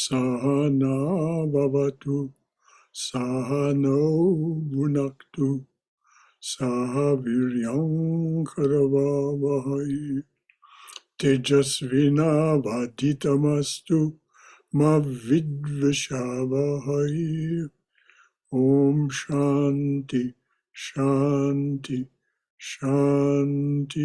Sahana Bhavatu Sahano Bhunaktu Sahaviryam Karavavahai Tejasvina Bhatitamastu Ma Vidvishavahai. Om Shanti Shanti Shanti.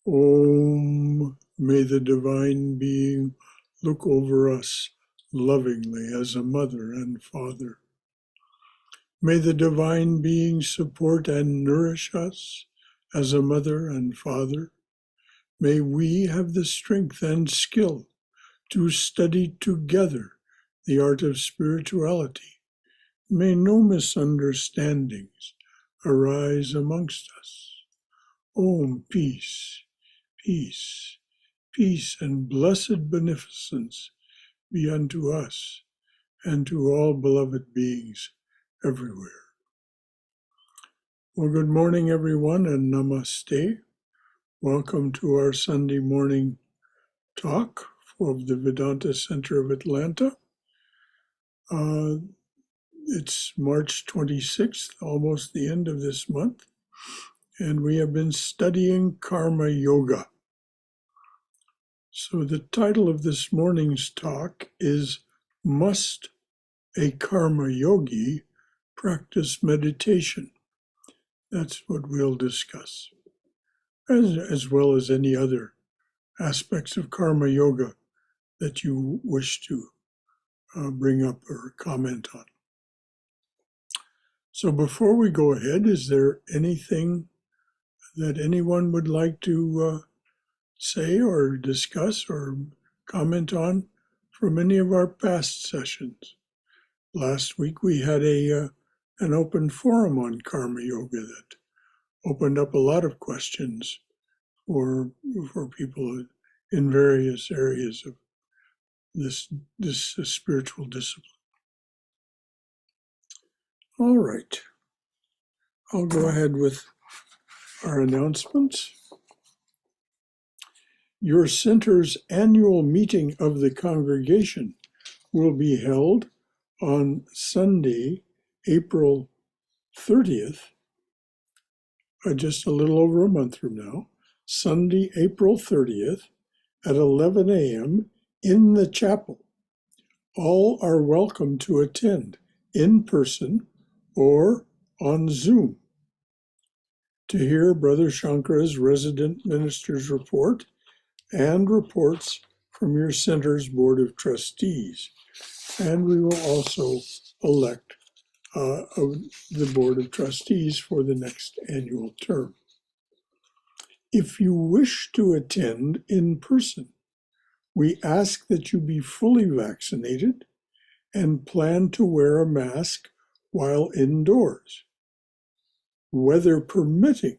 Om. May the Divine Being look over us lovingly as a mother and father. May the Divine Being support and nourish us as a mother and father. May we have the strength and skill to study together the art of spirituality. May no misunderstandings arise amongst us. Om, peace, peace, peace and blessed beneficence be unto us and to all beloved beings everywhere. Well, good morning, everyone, and namaste. Welcome to our Sunday morning talk of the Vedanta Center of Atlanta. It's March 26th, almost the end of this month, and we have been studying Karma Yoga. So the title of this morning's talk is Must a Karma Yogi Practice Meditation? That's what we'll discuss, as well as any other aspects of Karma Yoga that you wish to bring up or comment on. So before we go ahead, is there anything that anyone would like to say or discuss or comment on from any of our past sessions? Last week we had an open forum on Karma Yoga that opened up a lot of questions for people in various areas of this spiritual discipline. All right, I'll go ahead with our announcements. Your center's annual meeting of the congregation will be held on Sunday, April 30th, just a little over a month from now, Sunday, April 30th at 11 a.m. in the chapel. All are welcome to attend in person or on Zoom to hear Brother Shankara's resident minister's report and reports from your center's Board of Trustees. And we will also elect the Board of Trustees for the next annual term. If you wish to attend in person, we ask that you be fully vaccinated and plan to wear a mask while indoors. Weather permitting,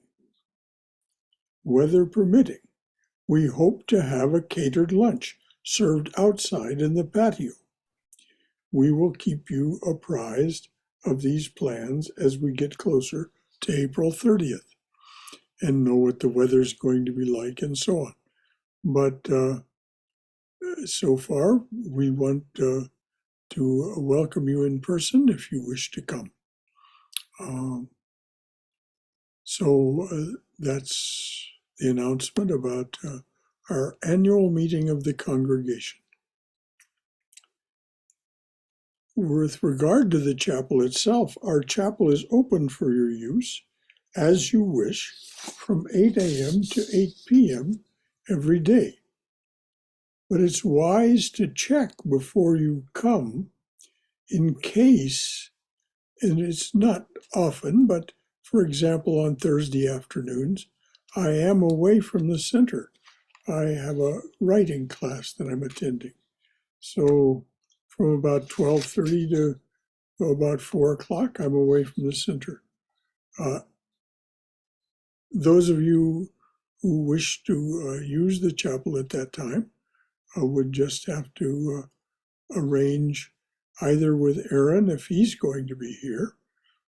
we hope to have a catered lunch served outside in the patio. We will keep you apprised of these plans as we get closer to April 30th and know what the weather's going to be like and so on. But so far, we want to welcome you in person if you wish to come. So that's the announcement about our annual meeting of the congregation. With regard to the chapel itself, our chapel is open for your use as you wish from 8 a.m. to 8 p.m. every day. But it's wise to check before you come in case, and it's not often, but for example, on Thursday afternoons, I am away from the center. I have a writing class that I'm attending. So from about 12:30 to about 4 o'clock, I'm away from the center. Those of you who wish to use the chapel at that time would just have to arrange either with Aaron if he's going to be here,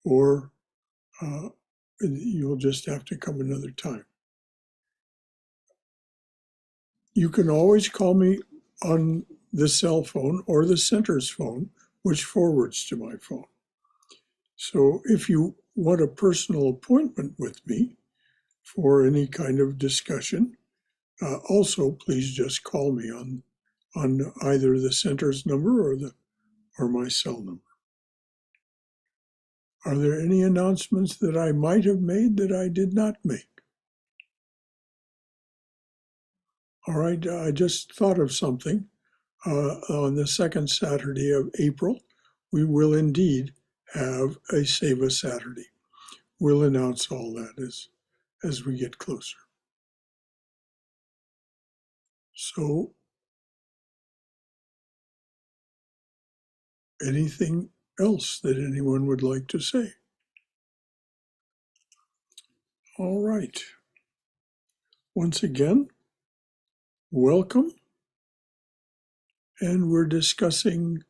or you'll just have to come another time. You can always call me on the cell phone or the center's phone, which forwards to my phone. So if you want a personal appointment with me for any kind of discussion, also please just call me on either the center's number or my cell number. Are there any announcements that I might have made that I did not make? All right, I just thought of something. On the second Saturday of April, we will indeed have a Seva Saturday. We'll announce all that as we get closer. So, anything else that anyone would like to say? All right. Once again, welcome. And we're discussing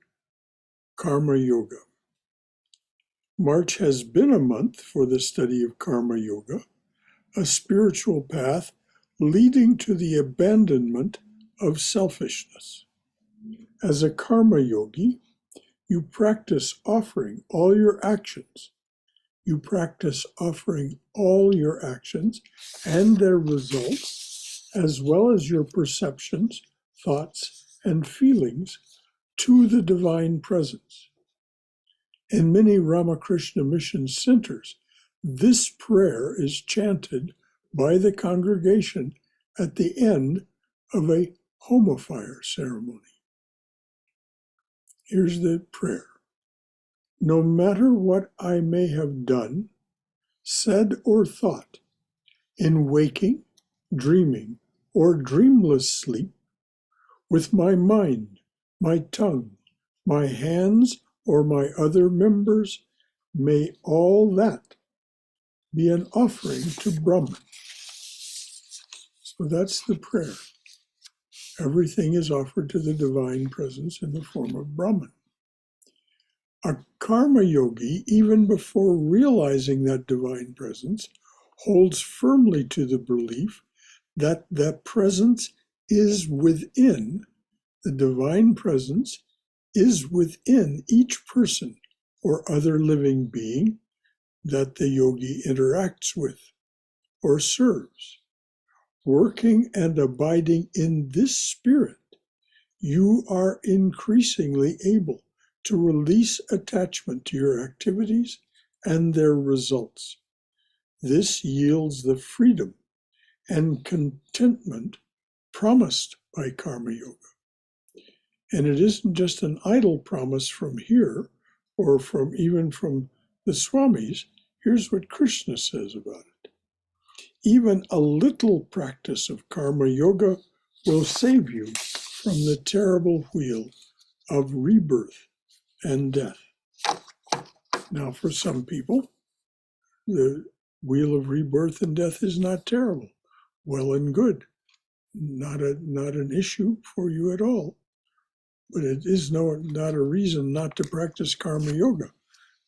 Karma Yoga. March has been a month for the study of Karma Yoga, a spiritual path leading to the abandonment of selfishness. As a Karma Yogi, you practice offering all your actions. You practice offering all your actions and their results, as well as your perceptions, thoughts, and feelings to the Divine Presence. In many Ramakrishna Mission centers, this prayer is chanted by the congregation at the end of a homa fire ceremony. Here's the prayer. No matter what I may have done, said, or thought, in waking, dreaming, or dreamless sleep, with my mind, my tongue, my hands, or my other members, may all that be an offering to Brahman. So that's the prayer. Everything is offered to the Divine Presence in the form of Brahman. A Karma Yogi, even before realizing that Divine Presence, holds firmly to the belief that that presence is within, the Divine Presence is within each person or other living being that the yogi interacts with or serves. Working and abiding in this spirit, you are increasingly able to release attachment to your activities and their results. This yields the freedom and contentment promised by Karma Yoga. And it isn't just an idle promise from here or even from the Swamis. Here's what Krishna says about it. Even a little practice of Karma Yoga will save you from the terrible wheel of rebirth and death. Now, for some people, the wheel of rebirth and death is not terrible. Well and good. Not an issue for you at all. But it is not a reason not to practice Karma Yoga,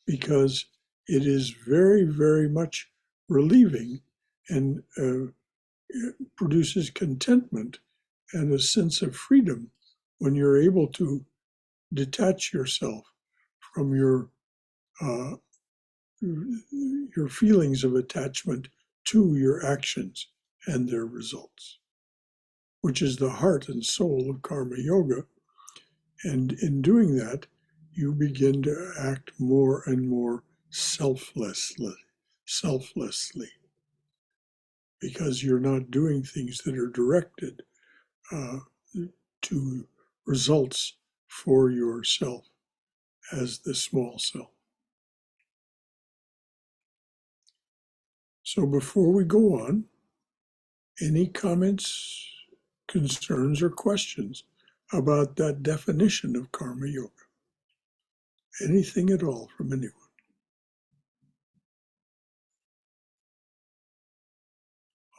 because it is very, very much relieving and produces contentment and a sense of freedom when you're able to detach yourself from your feelings of attachment to your actions and their results, which is the heart and soul of Karma Yoga. And in doing that, you begin to act more and more selflessly, because you're not doing things that are directed to results for yourself as the small self. So before we go on, any comments, concerns, or questions about that definition of Karma Yoga? Anything at all from anyone?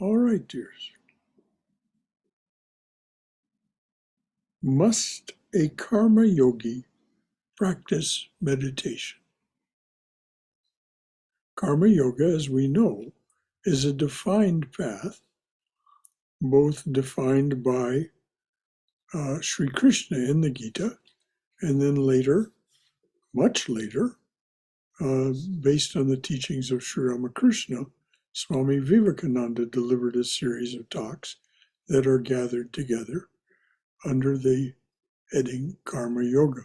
All right, dears. Must a Karma Yogi practice meditation? Karma Yoga, as we know, is a defined path, both defined by Sri Krishna in the Gita, and then later, much later, based on the teachings of Sri Ramakrishna, Swami Vivekananda delivered a series of talks that are gathered together under the heading Karma Yoga.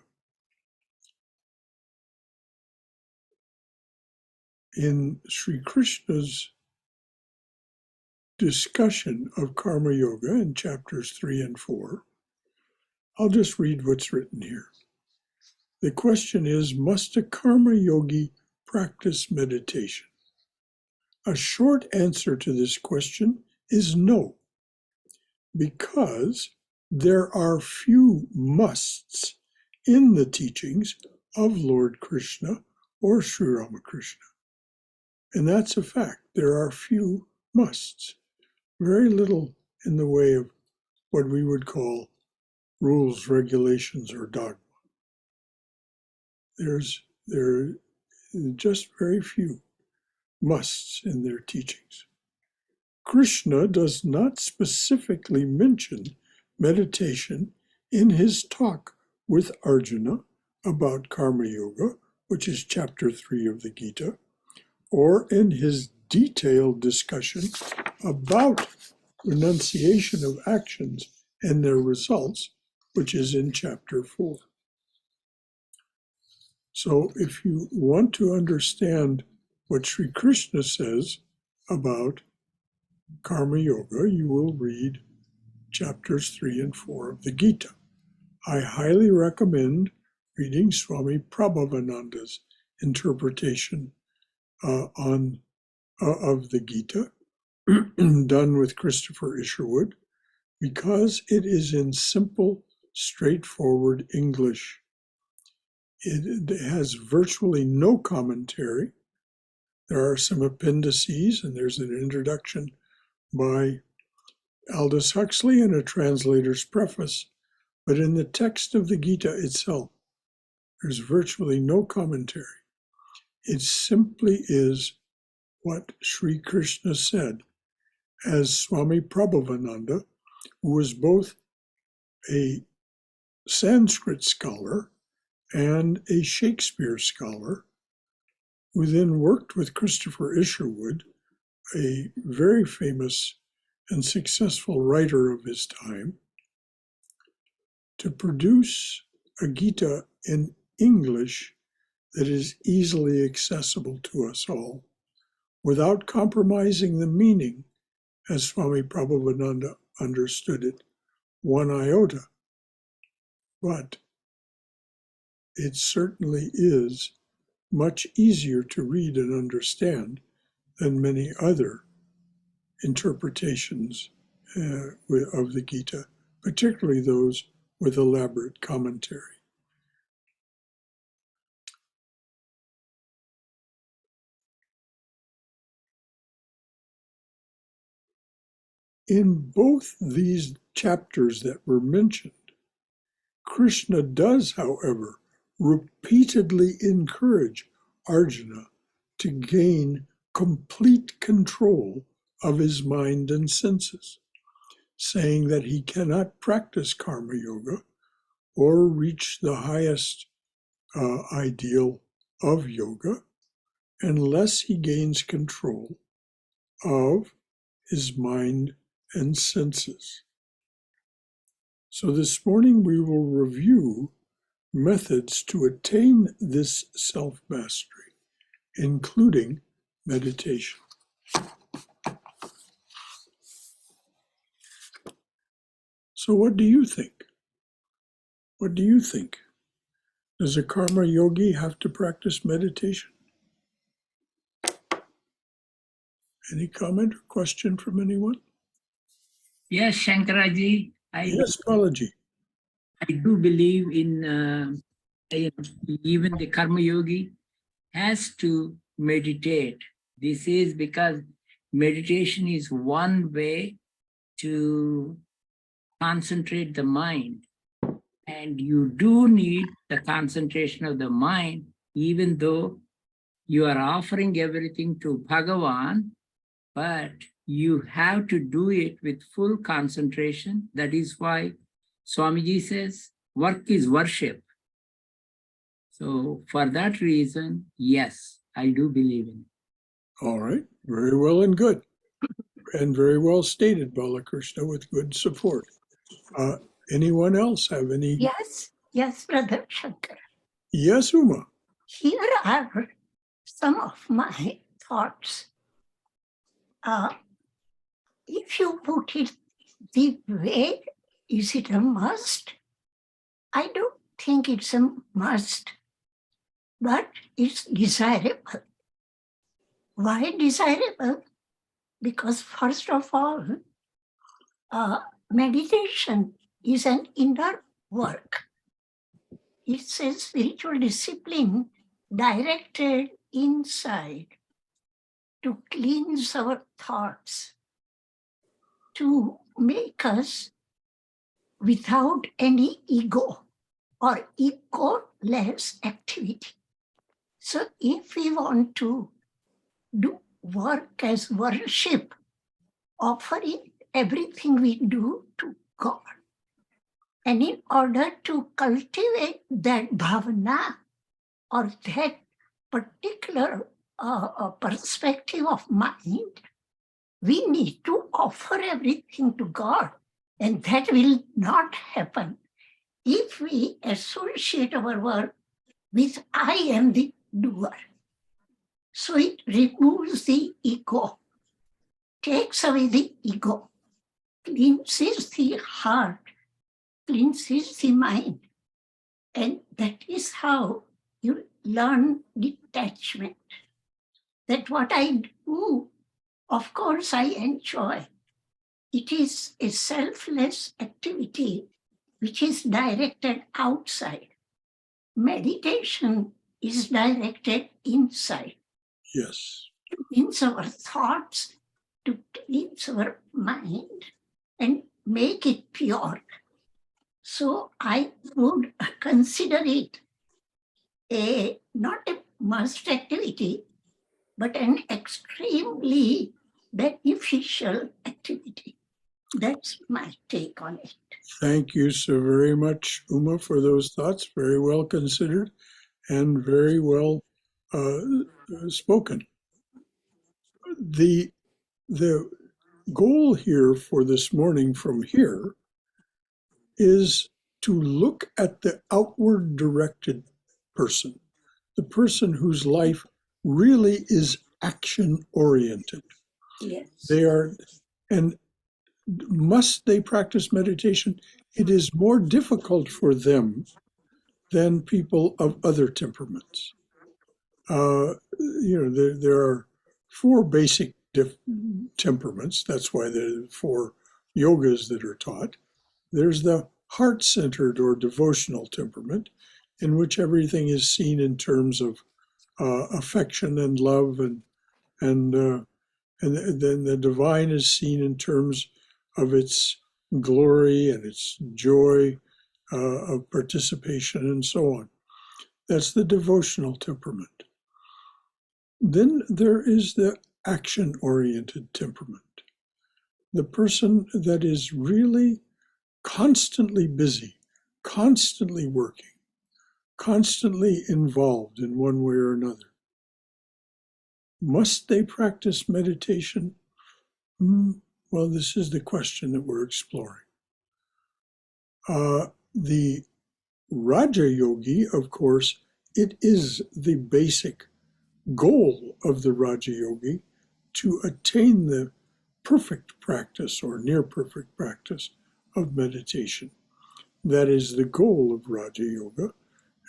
In Sri Krishna's discussion of Karma Yoga in chapters 3 and 4, I'll just read what's written here. The question is, must a karma yogi practice meditation? A short answer to this question is no, because there are few musts in the teachings of Lord Krishna or Sri Ramakrishna. And that's a fact. There are few musts, very little in the way of what we would call rules, regulations, or dogma. There are just very few musts in their teachings. Krishna does not specifically mention meditation in his talk with Arjuna about Karma Yoga, which is chapter 3 of the Gita, or in his detailed discussion about renunciation of actions and their results, which is in chapter 4. So if you want to understand what Sri Krishna says about Karma Yoga, you will read chapters 3 and 4 of the Gita. I highly recommend reading Swami Prabhavananda's interpretation of the Gita, done with Christopher Isherwood, because it is in simple, straightforward English. It has virtually no commentary. There are some appendices, and there's an introduction by Aldous Huxley and a translator's preface. But in the text of the Gita itself, there's virtually no commentary. It simply is what Sri Krishna said, as Swami Prabhavananda, who was both a Sanskrit scholar and a Shakespeare scholar, who then worked with Christopher Isherwood, a very famous and successful writer of his time, to produce a Gita in English that is easily accessible to us all, without compromising the meaning as Swami Prabhavananda understood it, one iota. But it certainly is much easier to read and understand than many other interpretations of the Gita, particularly those with elaborate commentary. In both these chapters that were mentioned, Krishna does, however, repeatedly encourage Arjuna to gain complete control of his mind and senses, saying that he cannot practice karma yoga or reach the highest ideal of yoga unless he gains control of his mind and senses. So this morning we will review methods to attain this self-mastery, including meditation. So what do you think? What do you think? Does a karma yogi have to practice meditation? Any comment or question from anyone? Yes, Shankaraji. Yes, Balaji. I do believe in even the karma yogi has to meditate. This is because meditation is one way to concentrate the mind. And you do need the concentration of the mind, even though you are offering everything to Bhagavan, but you have to do it with full concentration. That is why Swamiji says, work is worship. So for that reason, yes, I do believe in it. All right. Very well and good. And very well stated, Balakrishna, with good support. Anyone else have any? Yes, Brother Shankara. Yes, Uma. Here are some of my thoughts. If you put it the way, is it a must? I don't think it's a must, but it's desirable. Why desirable? Because first of all, meditation is an inner work. It's a spiritual discipline directed inside to cleanse our thoughts, to make us without any ego or ego-less activity. So if we want to do work as worship, offering everything we do to God, and in order to cultivate that bhavana or that particular perspective of mind, we need to offer everything to God. And that will not happen if we associate our work with I am the doer. So it removes the ego, takes away the ego, cleanses the heart, cleanses the mind. And that is how you learn detachment. That what I do, of course, I enjoy. It is a selfless activity which is directed outside. Meditation is directed inside. Yes. To cleanse our thoughts, to cleanse our mind, and make it pure. So I would consider it not a must activity, but an extremely beneficial activity. That's my take on it. Thank you so very much, Uma, for those thoughts. Very well considered and very well spoken. The goal here for this morning from here is to look at the outward directed person, the person whose life really is action oriented. Yes. They are, and must they practice meditation? It is more difficult for them than people of other temperaments. There are four basic temperaments. That's why there are four yogas that are taught. There's the heart-centered or devotional temperament, in which everything is seen in terms of affection and love, and then the divine is seen in terms of its glory and its joy of participation and so on. That's the devotional temperament. Then there is the action-oriented temperament, the person that is really constantly busy, constantly working, constantly involved in one way or another. Must they practice meditation? Well, this is the question that we're exploring. The Raja Yogi, of course, it is the basic goal of the Raja Yogi to attain the perfect practice or near perfect practice of meditation. That is the goal of Raja Yoga,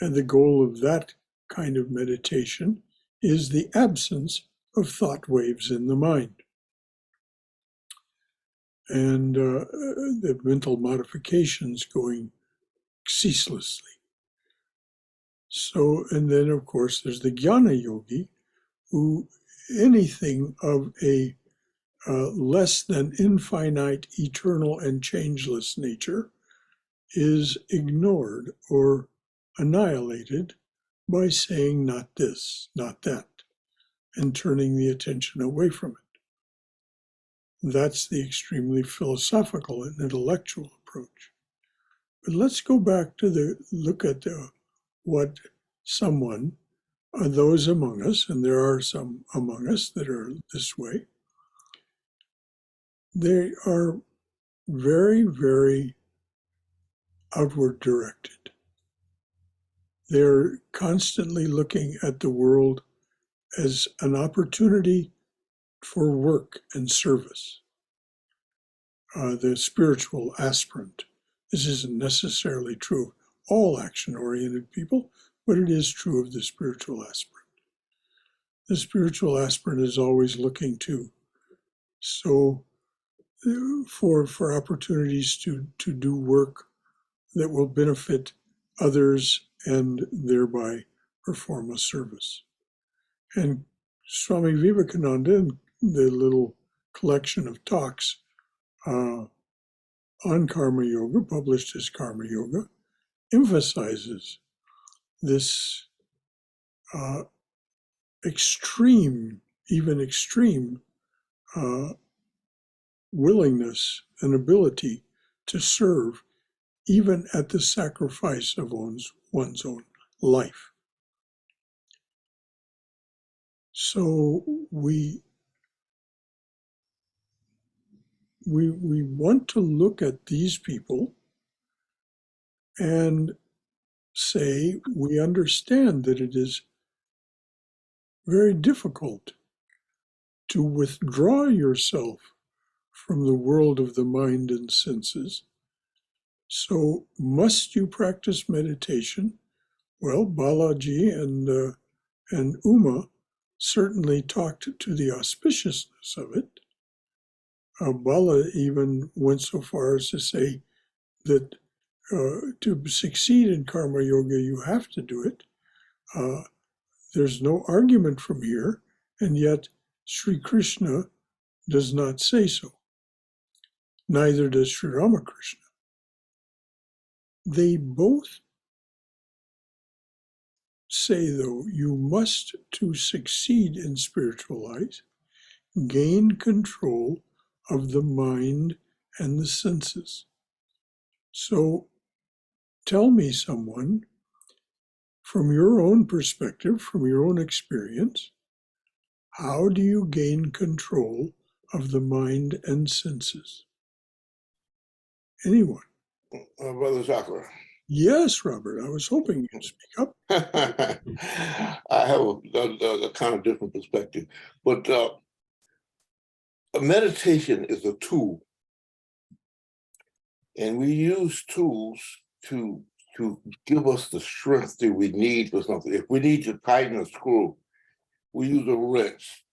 and the goal of that kind of meditation is the absence of thought waves in the mind and the mental modifications going ceaselessly. So, and then of course there's the Jnana Yogi, who anything of a less than infinite, eternal, and changeless nature is ignored or annihilated by saying not this, not that, and turning the attention away from it. That's the extremely philosophical and intellectual approach. But let's go back to look at what someone, those among us, and there are some among us that are this way, they are very, very outward directed. They're constantly looking at the world as an opportunity for work and service. The spiritual aspirant. This isn't necessarily true of all action-oriented people, but it is true of the spiritual aspirant. The spiritual aspirant is always looking for opportunities to do work that will benefit others and thereby perform a service. And Swami Vivekananda, in the little collection of talks on Karma Yoga, published as Karma Yoga, emphasizes this extreme, even extreme willingness and ability to serve, even at the sacrifice of one's own life. So we want to look at these people and say we understand that it is very difficult to withdraw yourself from the world of the mind and senses. So must you practice meditation? Well, Balaji and Uma certainly talked to the auspiciousness of it. Bala even went so far as to say that to succeed in Karma Yoga, you have to do it. There's no argument from here, and yet Sri Krishna does not say so. Neither does Sri Ramakrishna. They both say, though, you must, to succeed in spiritual life, gain control of the mind and the senses. So tell me, someone, from your own perspective, from your own experience, how do you gain control of the mind and senses? Anyone? Brother Shankara. Yes, Robert, I was hoping you'd speak up. I have a kind of different perspective, but a meditation is a tool, and we use tools to give us the strength that we need for something. If we need to tighten a screw, we use a wrench.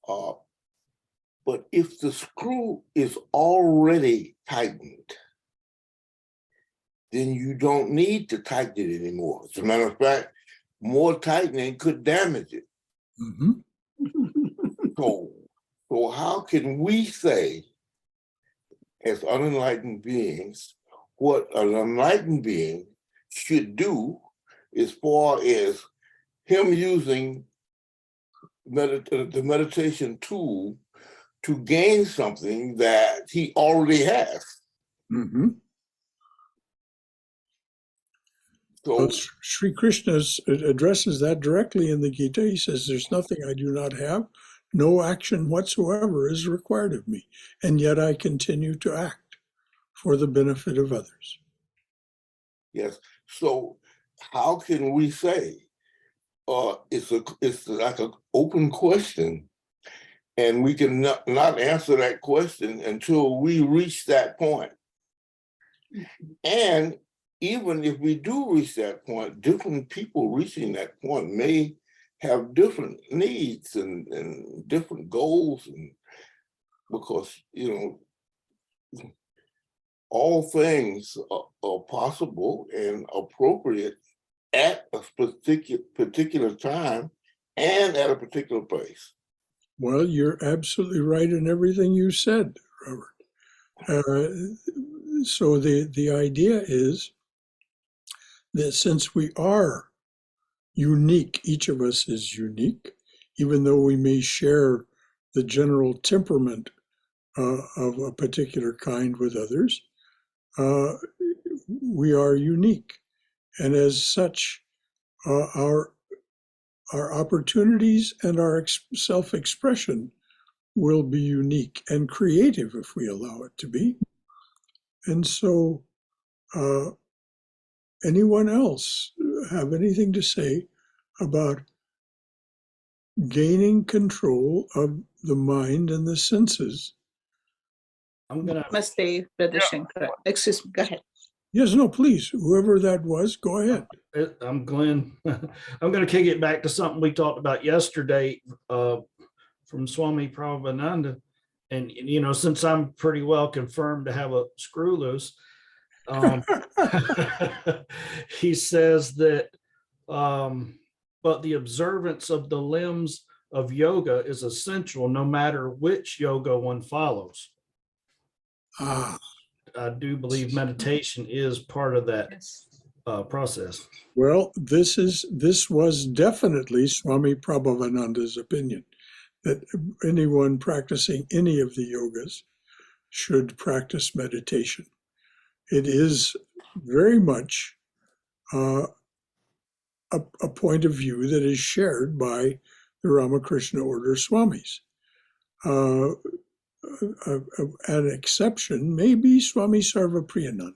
But if the screw is already tightened, then you don't need to tighten it anymore. As a matter of fact, more tightening could damage it. Mm-hmm. So how can we say, as unenlightened beings, what an enlightened being should do as far as him using the meditation tool to gain something that he already has? Mm-hmm. So Sri Krishna addresses that directly in the Gita. He says, there's nothing I do not have. No action whatsoever is required of me. And yet I continue to act for the benefit of others. yes. So how can we say it's like an open question, and we can not answer that question until we reach that point? And even if we do reach that point, different people reaching that point may have different needs and different goals, and because all things are possible and appropriate at a particular time and at a particular place. Well, you're absolutely right in everything you said, Robert. So the idea is that since we are unique, each of us is unique, even though we may share the general temperament of a particular kind with others, we are unique. And as such, our opportunities and our self-expression will be unique and creative if we allow it to be. And so, anyone else have anything to say about gaining control of the mind and the senses? I'm gonna. Namaste, Brother Shankara. Excuse me, go ahead. Yes, no, please, whoever that was, go ahead. I'm Glenn. I'm going to kick it back to something we talked about yesterday from Swami Prabhupada. And, you know, since I'm pretty well confirmed to have a screw loose, he says that, but the observance of the limbs of yoga is essential no matter which yoga one follows. I do believe meditation is part of that process. Well, this was definitely Swami Prabhupadananda's opinion, that anyone practicing any of the yogas should practice meditation. It is very much a point of view that is shared by the Ramakrishna Order Swamis. An exception may be Swami Sarvapriyananda.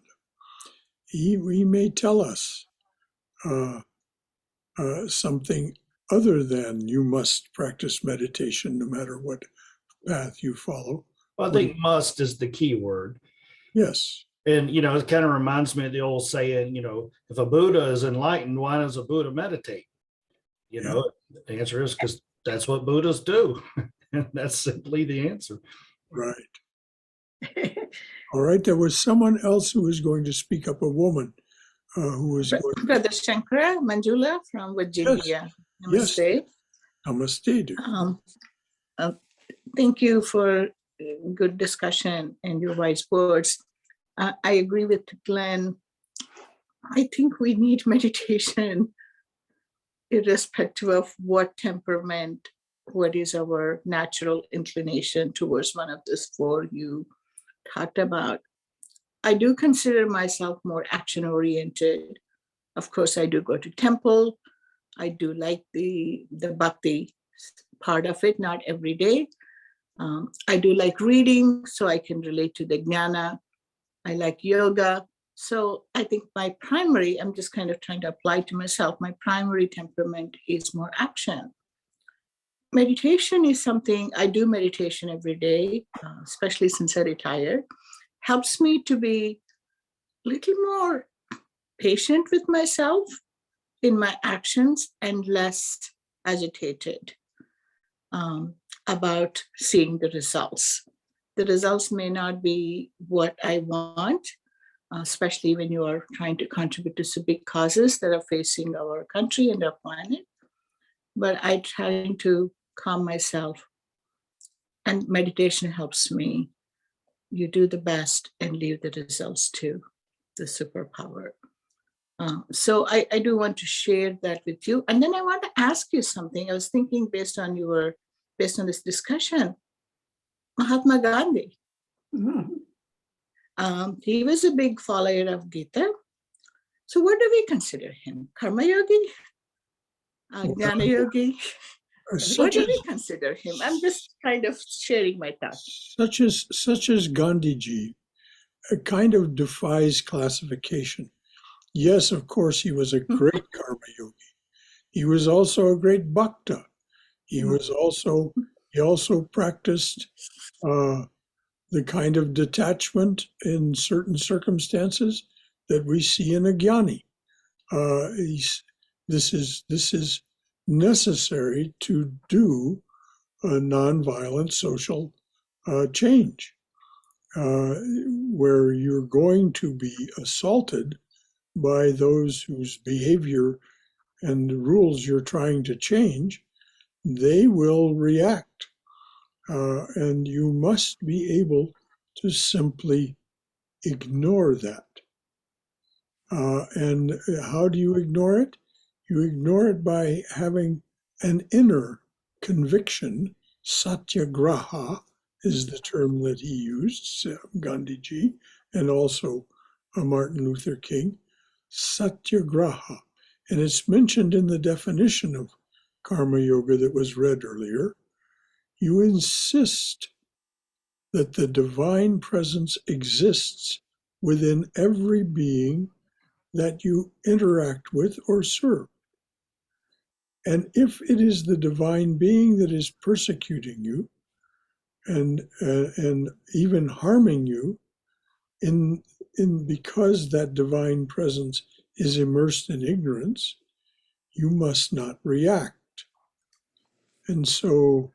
He may tell us something other than you must practice meditation no matter what path you follow. Well, I think must is the key word. Yes. And, you know, it kind of reminds me of the old saying, you know, if a Buddha is enlightened, why does a Buddha meditate? You know, the answer is because that's what Buddhas do. And that's simply the answer. Right. All right. There was someone else who was going to speak up, a woman who was going. Brother Shankara, Manjula from Virginia. Yes. Namaste. Namaste. Dear. Thank you for good discussion and your wise words. I agree with Glenn. I think we need meditation irrespective of what temperament, what is our natural inclination towards one of these four you talked about. I do consider myself more action-oriented. Of course, I do go to temple. I do like the bhakti part of it, not every day. I do like reading, so I can relate to the jnana. I like yoga. So I think my primary, I'm just kind of trying to apply to myself, my primary temperament is more action. Meditation is something, I do meditation every day, especially since I retired. Helps me to be a little more patient with myself in my actions and less agitated about seeing the results. The results may not be what I want, especially when you are trying to contribute to some big causes that are facing our country and our planet. But I try to calm myself, and meditation helps me. You do the best and leave the results to the superpower. So I do want to share that with you. And then I want to ask you something. I was thinking based on this discussion, Mahatma Gandhi. He was a big follower of Gita. So what do we consider him? Karma Yogi? Jnana Yogi? What do we consider him? I'm just kind of sharing my thoughts. Such as Gandhiji, kind of defies classification. Yes, of course, he was a great karma yogi. He was also a great bhakta. He also practiced the kind of detachment in certain circumstances that we see in a jnani. This is necessary to do a nonviolent social change, where you're going to be assaulted by those whose behavior and the rules you're trying to change. They will react, and you must be able to simply ignore that. And how do you ignore it? You ignore it by having an inner conviction. Satyagraha is the term that he used, Gandhiji, and also Martin Luther King, satyagraha. And it's mentioned in the definition of karma yoga that was read earlier. You insist that the divine presence exists within every being that you interact with or serve. And if it is the divine being that is persecuting you and even harming you, in because that divine presence is immersed in ignorance, you must not react. And so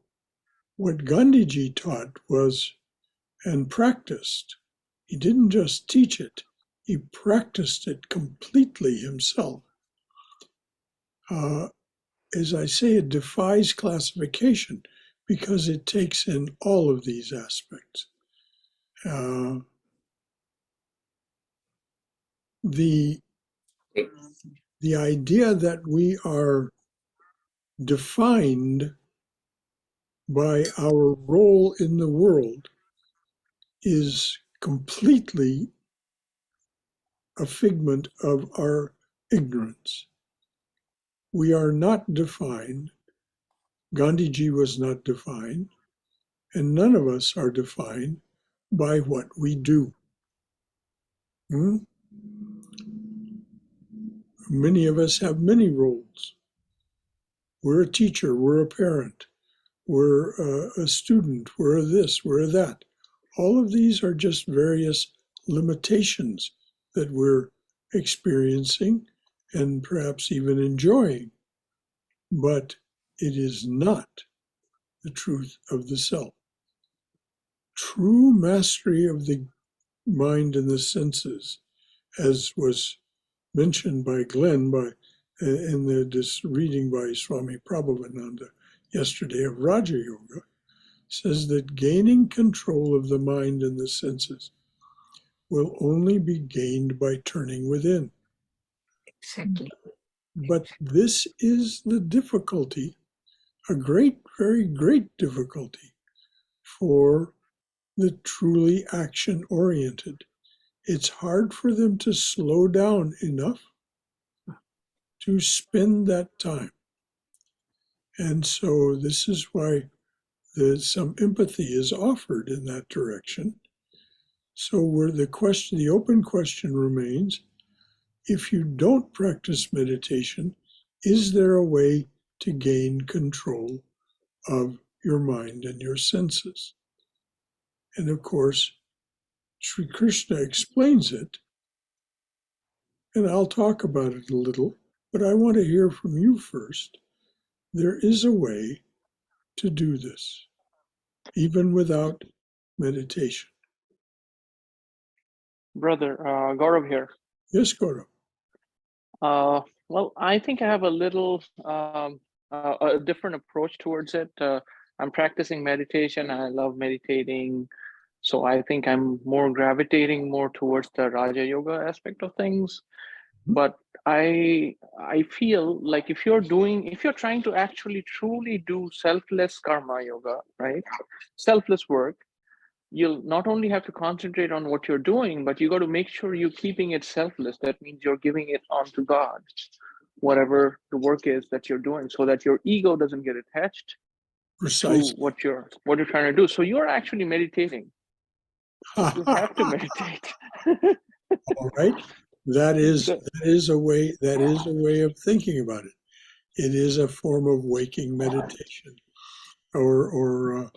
what Gandhiji taught was, and practiced, he didn't just teach it, he practiced it completely himself. As I say, it defies classification because it takes in all of these aspects. The idea that we are defined by our role in the world is completely a figment of our ignorance. We are not defined. Gandhiji was not defined, and none of us are defined by what we do. Many of us have many roles. We're a teacher, we're a parent, we're a student, we're this, we're that. All of these are just various limitations that we're experiencing and perhaps even enjoying. But it is not the truth of the self. True mastery of the mind and the senses, as was mentioned by Glenn in this reading by Swami Prabhavananda yesterday of Raja Yoga, says that gaining control of the mind and the senses will only be gained by turning within. Exactly. But this is the difficulty, a great, very great difficulty for the truly action-oriented. It's hard for them to slow down enough to spend that time. And so this is why some empathy is offered in that direction. So where the open question remains, if you don't practice meditation, is there a way to gain control of your mind and your senses? And of course, Sri Krishna explains it, and I'll talk about it a little, but I want to hear from you first. There is a way to do this, even without meditation. Brother, Gaurav here. Yes, Gaurav. Well, I think I have a little a different approach towards it. I'm practicing meditation. I love meditating. So I think I'm more gravitating more towards the Raja Yoga aspect of things. But I feel like if you're trying to actually truly do selfless karma yoga, right? Selfless work, you'll not only have to concentrate on what you're doing, but you got to make sure you're keeping it selfless. That means you're giving it onto God, whatever the work is that you're doing, so that your ego doesn't get attached Precisely. to what you're trying to do. So you're actually meditating. You have to meditate. All right. That is a way of thinking about it. It is a form of waking meditation, or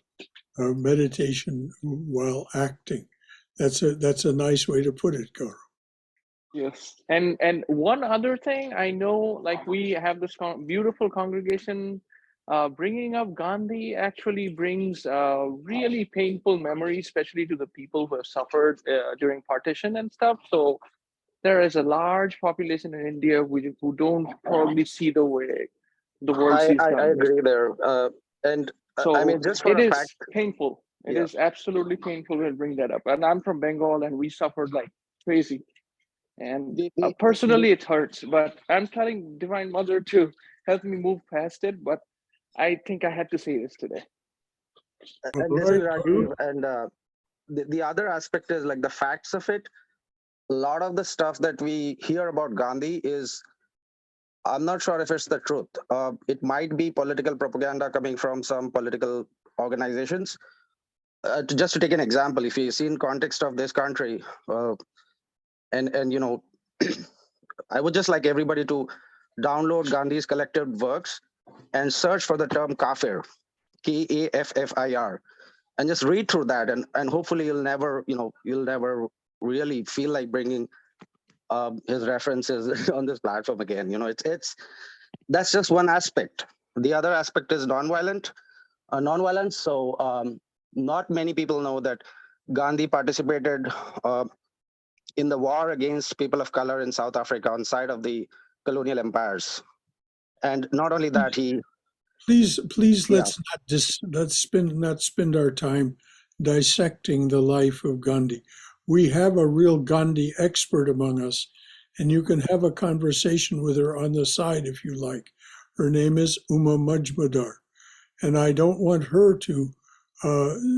meditation while acting. That's a nice way to put it, Gaurav. Yes, and one other thing I know, like we have this beautiful congregation. Bringing up Gandhi actually brings really painful memories, especially to the people who have suffered during partition and stuff. So there is a large population in India who don't probably see the way the world sees I Gandhi. agree there. And So I mean, just for it a is fact, painful. It yeah. is absolutely painful to bring that up. And I'm from Bengal, and we suffered like crazy. And personally, it hurts. But I'm telling Divine Mother to help me move past it. But I think I had to say this today. And this is Rajiv. And the other aspect is like the facts of it. a lot of the stuff that we hear about Gandhi is, I'm not sure if it's the truth. It might be political propaganda coming from some political organizations. Just to take an example, if you see in context of this country, and you know, I would just like everybody to download Gandhi's collected works and search for the term kafir, Kaffir, and just read through that, and hopefully you'll never really feel like bringing his references on this platform again. You know, it's that's just one aspect. The other aspect is nonviolence. So not many people know that Gandhi participated in the war against people of color in South Africa on side of the colonial empires. And not only that, Please, Yeah. let's not spend our time dissecting the life of Gandhi. We have a real Gandhi expert among us, and you can have a conversation with her on the side if you like. Her name is Uma Majmudar, and I don't want her to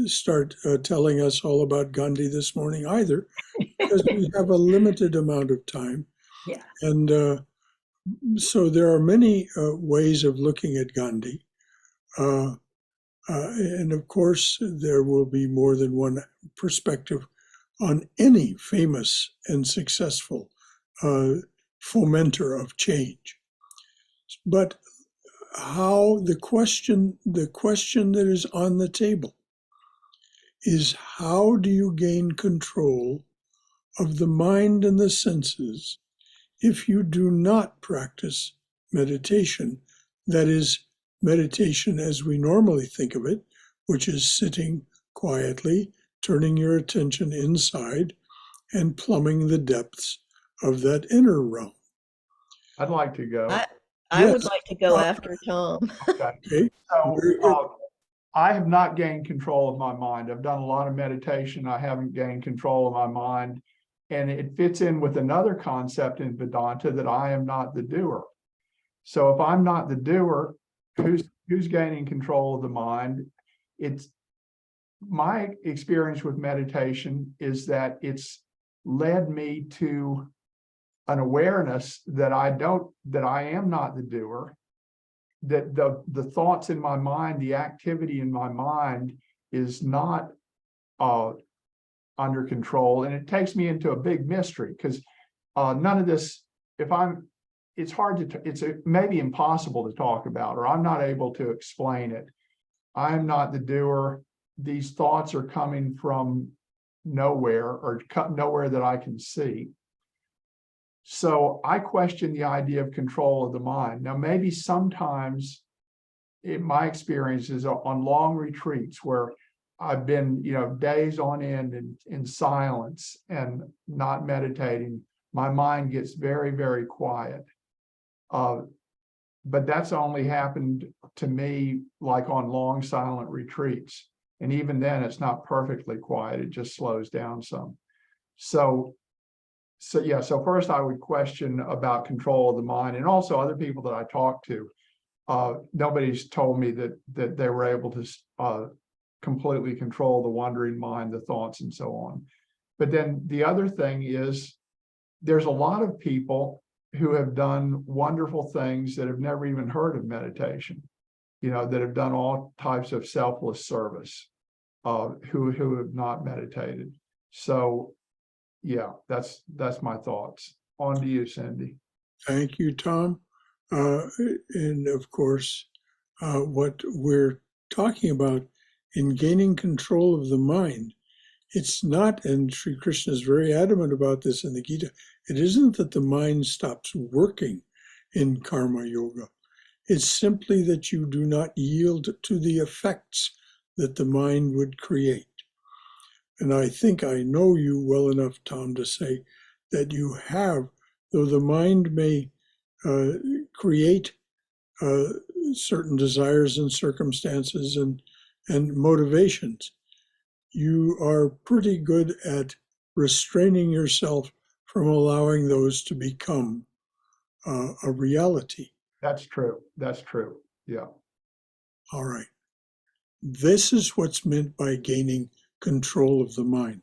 start telling us all about Gandhi this morning either, because we have a limited amount of time. Yeah. And so there are many ways of looking at Gandhi. And of course, there will be more than one perspective on any famous and successful fomenter of change. But how the question that is on the table is, how do you gain control of the mind and the senses if you do not practice meditation? That is, meditation as we normally think of it, which is sitting quietly, turning your attention inside, and plumbing the depths of that inner realm. I'd like to go. I would Yes. like to go after Tom. Okay. Okay. So Very good. I have not gained control of my mind. I've done a lot of meditation. I haven't gained control of my mind. And it fits in with another concept in Vedanta, that I am not the doer. So if I'm not the doer, who's gaining control of the mind? It's my experience with meditation is that it's led me to an awareness that I am not the doer, that the thoughts in my mind, the activity in my mind is not under control. And it takes me into a big mystery, because none of this, it's hard to, it's maybe impossible to talk about, or I'm not able to explain it. I'm not the doer. These thoughts are coming from nowhere, or nowhere that I can see. So I question the idea of control of the mind. Now, maybe sometimes in my experiences on long retreats where I've been, days on end in silence and not meditating, my mind gets very, very quiet. But that's only happened to me like on long silent retreats. And even then it's not perfectly quiet. It just slows down some. So first I would question about control of the mind, and also other people that I talk to. Nobody's told me that they were able to completely control the wandering mind, the thoughts, and so on. But then the other thing is, there's a lot of people who have done wonderful things that have never even heard of meditation, that have done all types of selfless service, who have not meditated. So yeah, that's my thoughts. On to you, Cindy. Thank you, Tom. And of course, what we're talking about in gaining control of the mind, it's not, and Sri Krishna is very adamant about this in the Gita, it isn't that the mind stops working in karma yoga. It's simply that you do not yield to the effects that the mind would create. And I think I know you well enough, Tom, to say that you have, though the mind may create certain desires and circumstances and motivations, you are pretty good at restraining yourself from allowing those to become a reality. That's true. That's true. Yeah. All right. This is what's meant by gaining control of the mind.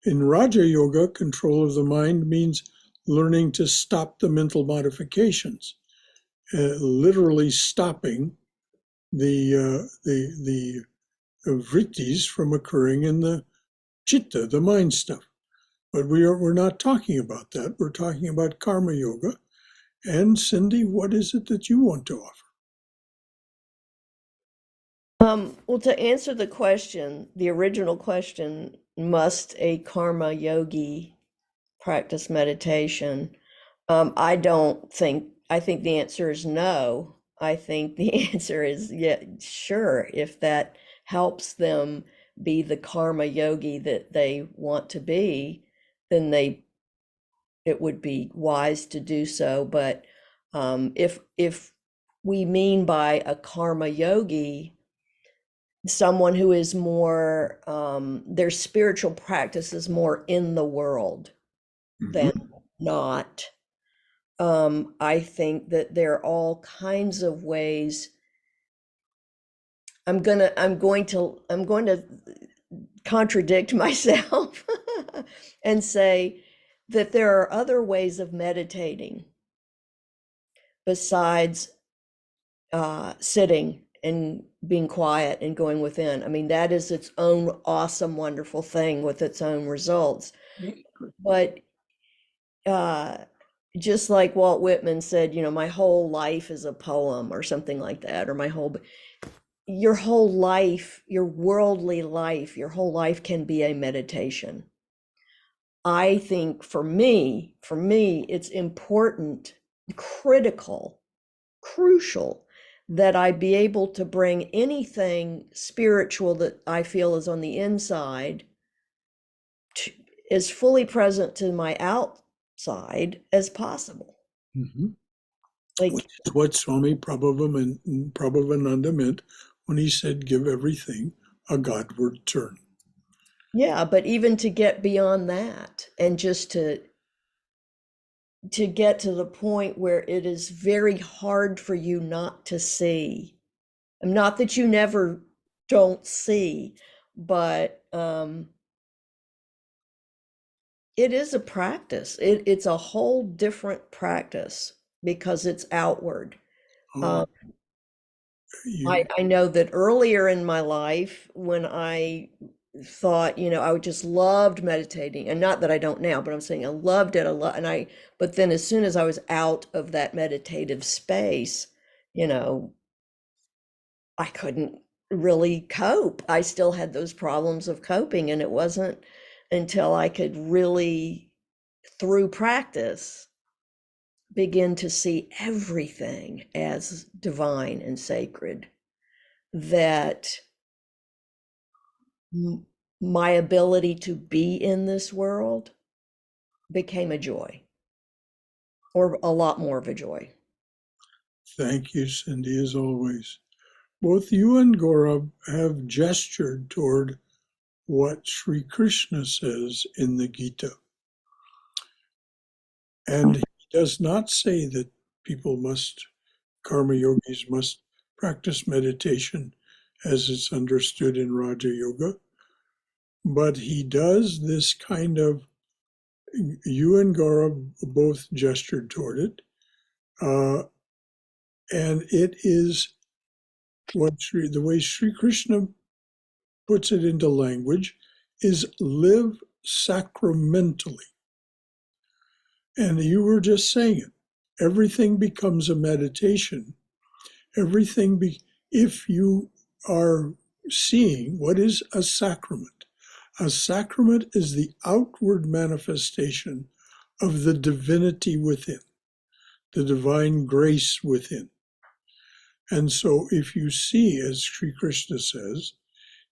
In Raja Yoga, control of the mind means learning to stop the mental modifications, literally stopping the vrittis from occurring in the chitta, the mind stuff. But we're not talking about that. We're talking about karma yoga. And Cindy, what is it that you want to offer? Well, to answer the question, the original question, must a karma yogi practice meditation? I think the answer is no. I think the answer is, yeah, sure. If that helps them be the karma yogi that they want to be, then it would be wise to do so. But if we mean by a karma yogi someone who is more, their spiritual practice is more in the world than not. I think that there are all kinds of ways. I'm going to contradict myself and say that there are other ways of meditating besides sitting and being quiet and going within. I mean, that is its own awesome, wonderful thing with its own results. But just like Walt Whitman said, my whole life is a poem or something like that, or your whole life, your worldly life, your whole life can be a meditation. I think for me, it's important, crucial that I be able to bring anything spiritual that I feel is on the inside as fully present to my outside as possible. Mm-hmm. Like, which is what Swami Prabhavananda meant when he said, give everything a Godward turn. yeah, but even to get beyond that and just to get to the point where it is very hard for you not to see. Not that you never don't see, but it is a practice. It's a whole different practice because it's outward. Oh, I know that earlier in my life when I thought, I just loved meditating, and not that I don't now, but I'm saying I loved it a lot. But then as soon as I was out of that meditative space, I couldn't really cope. I still had those problems of coping, and it wasn't until I could really, through practice, begin to see everything as divine and sacred, that my ability to be in this world became a joy, or a lot more of a joy. Thank you, Cindy, as always. Both you and Gaurav have gestured toward what Sri Krishna says in the Gita. And he does not say that karma yogis must practice meditation as it's understood in Raja Yoga. But he does this kind of, you and Gaurav both gestured toward it. And it is the way Sri Krishna puts it into language is live sacramentally. And you were just saying it. Everything becomes a meditation. If you are seeing what is a sacrament is the outward manifestation of the divinity within, the divine grace within. And so if you see, as Sri Krishna says,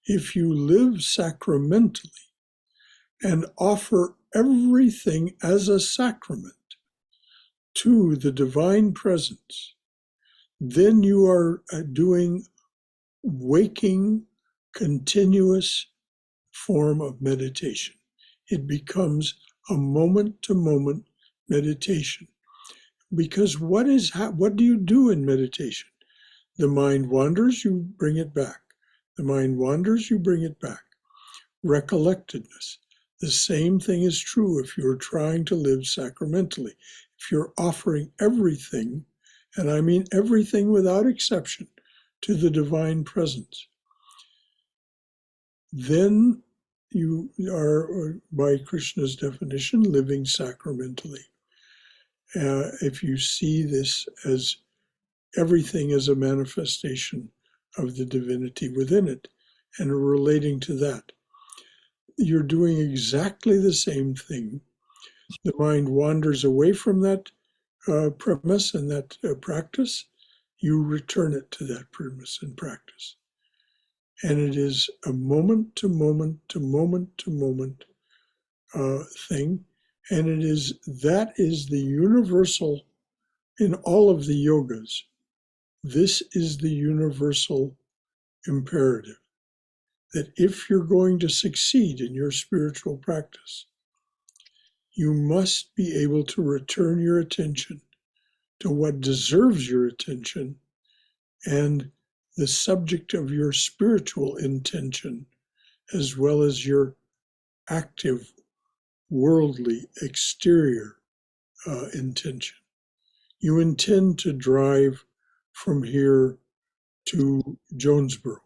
if you live sacramentally and offer everything as a sacrament to the divine presence, then you are doing waking, continuous form of meditation. It becomes a moment-to-moment meditation. Because what do you do in meditation? The mind wanders, you bring it back. The mind wanders, you bring it back. Recollectedness. The same thing is true if you're trying to live sacramentally. If you're offering everything, and I mean everything without exception, to the divine presence, then you are, by Krishna's definition, living sacramentally. If you see this as everything as a manifestation of the divinity within it and relating to that, you're doing exactly the same thing. The mind wanders away from that premise and that practice. You return it to that premise and practice. And it is a moment to moment to moment to moment thing. And that is the universal in all of the yogas. This is the universal imperative, that if you're going to succeed in your spiritual practice, you must be able to return your attention to what deserves your attention and the subject of your spiritual intention, as well as your active, worldly, exterior intention. You intend to drive from here to Jonesboro.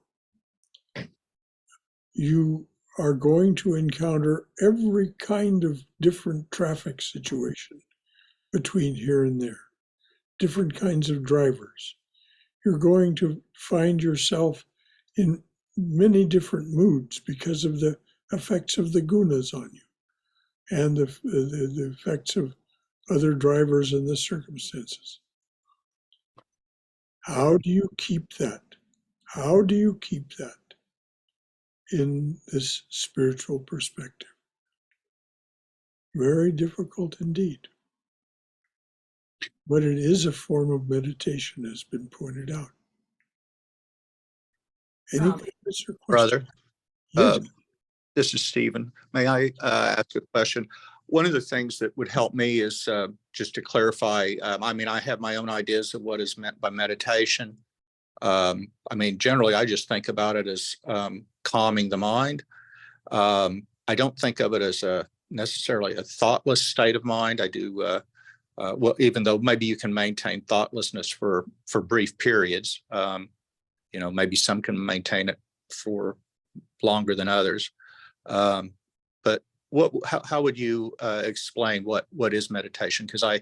You are going to encounter every kind of different traffic situation between here and there, different kinds of drivers. You're going to find yourself in many different moods because of the effects of the gunas on you and the effects of other drivers and the circumstances. How do you keep that? How do you keep that in this spiritual perspective? Very difficult indeed. But it is a form of meditation, has been pointed out. Any comments or questions? Brother, Yes. this is Stephen. May I ask a question? One of the things that would help me is just to clarify, I mean, I have my own ideas of what is meant by meditation. I mean, generally, I just think about it as calming the mind. I don't think of it as necessarily a thoughtless state of mind. I do, well, even though maybe you can maintain thoughtlessness for brief periods, you know, maybe some can maintain it for longer than others. But how would you explain what is meditation? Because I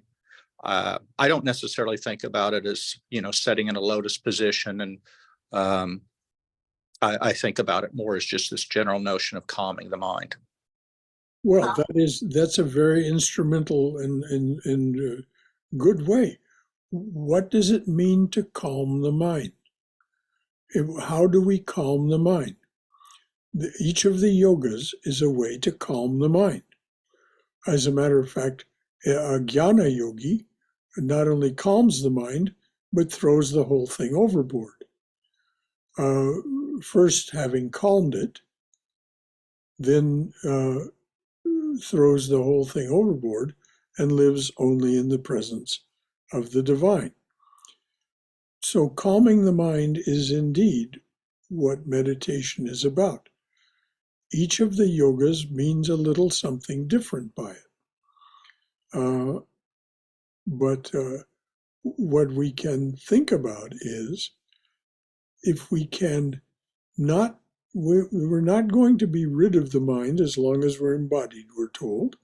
don't necessarily think about it as, you know, sitting in a lotus position, and I think about it more as just this general notion of calming the mind. Well, that's a very instrumental and good way. What does it mean to calm the mind? How do we calm the mind? Each of the yogas is a way to calm the mind. As a matter of fact, a jnana yogi not only calms the mind, but throws the whole thing overboard. First, having calmed it, then throws the whole thing overboard and lives only in the presence of the divine. So calming the mind is indeed what meditation is about. Each of the yogas means a little something different by it. But what we can think about is, if we can not, we're not going to be rid of the mind as long as we're embodied, we're told,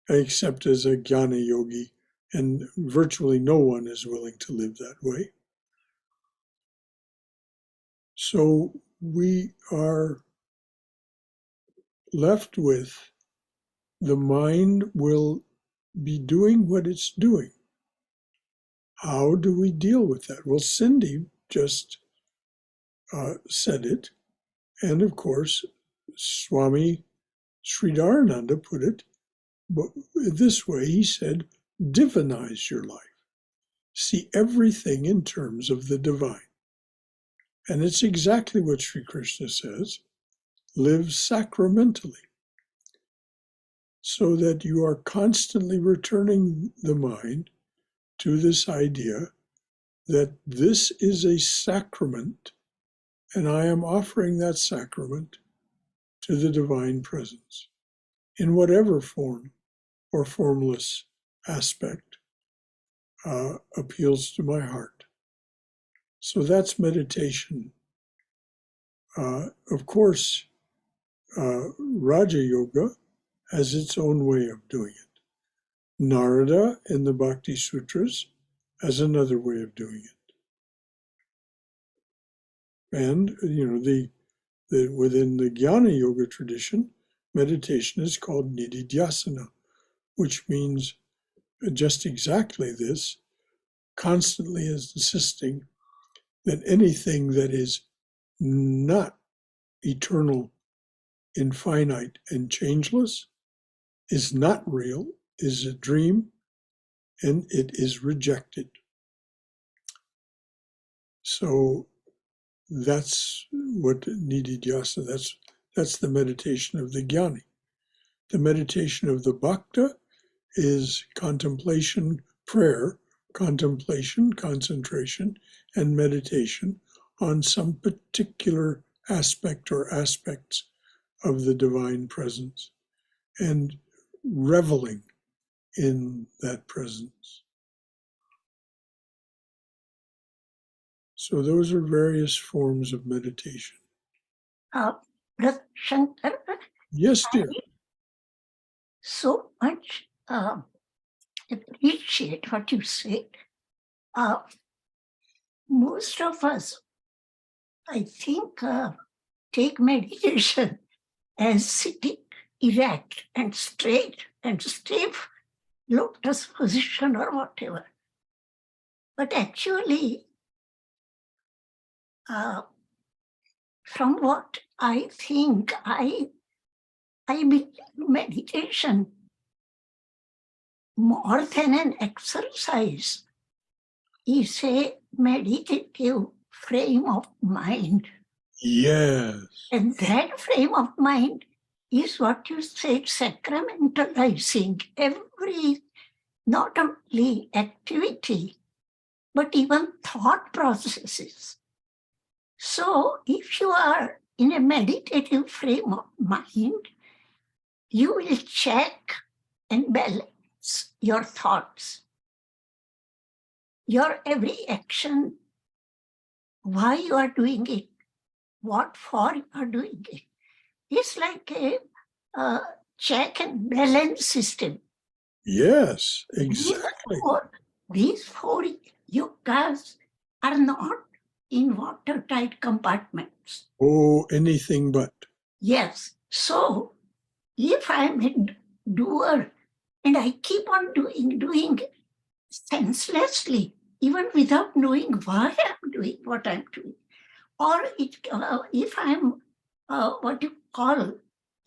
except as a jnana yogi, and virtually no one is willing to live that way. So we are left with, the mind will be doing what it's doing. How do we deal with that? Well, Cindy just said it. And of course, Swami Sridharananda put it this way. He said, divinize your life. See everything in terms of the divine. And it's exactly what Sri Krishna says, live sacramentally, so that you are constantly returning the mind to this idea that this is a sacrament, and I am offering that sacrament to the divine presence in whatever form or formless aspect appeals to my heart. So that's meditation. Of course, Raja Yoga has its own way of doing it. Narada in the Bhakti Sutras has another way of doing it. And, within the Jnana Yoga tradition, meditation is called nididhyasana, which means just exactly this, constantly insisting that anything that is not eternal, infinite, and changeless is not real, is a dream, and it is rejected. So that's what nididhyasana, that's the meditation of the jnani. The meditation of the bhakta is contemplation, prayer, contemplation, concentration, and meditation on some particular aspect or aspects of the divine presence and reveling in that presence. So those are various forms of meditation. Brother Shankara, Yes, dear. so much appreciate what you said. Most of us, I think, take meditation as sitting erect and straight and stiff, lotus position or whatever. But actually, from what I think, I believe meditation, more than an exercise, is a meditative frame of mind. Yes. And that frame of mind is what you said, sacramentalizing every, not only activity, but even thought processes. So if you are in a meditative frame of mind, you will check and balance your thoughts, your every action, why you are doing it, what for you are doing it. It's like a check and balance system. Yes, exactly. These four yugas are not in watertight compartments. Oh, anything but. Yes. So if I'm a doer and I keep on doing senselessly, even without knowing why I'm doing what I'm doing, or if I'm what you call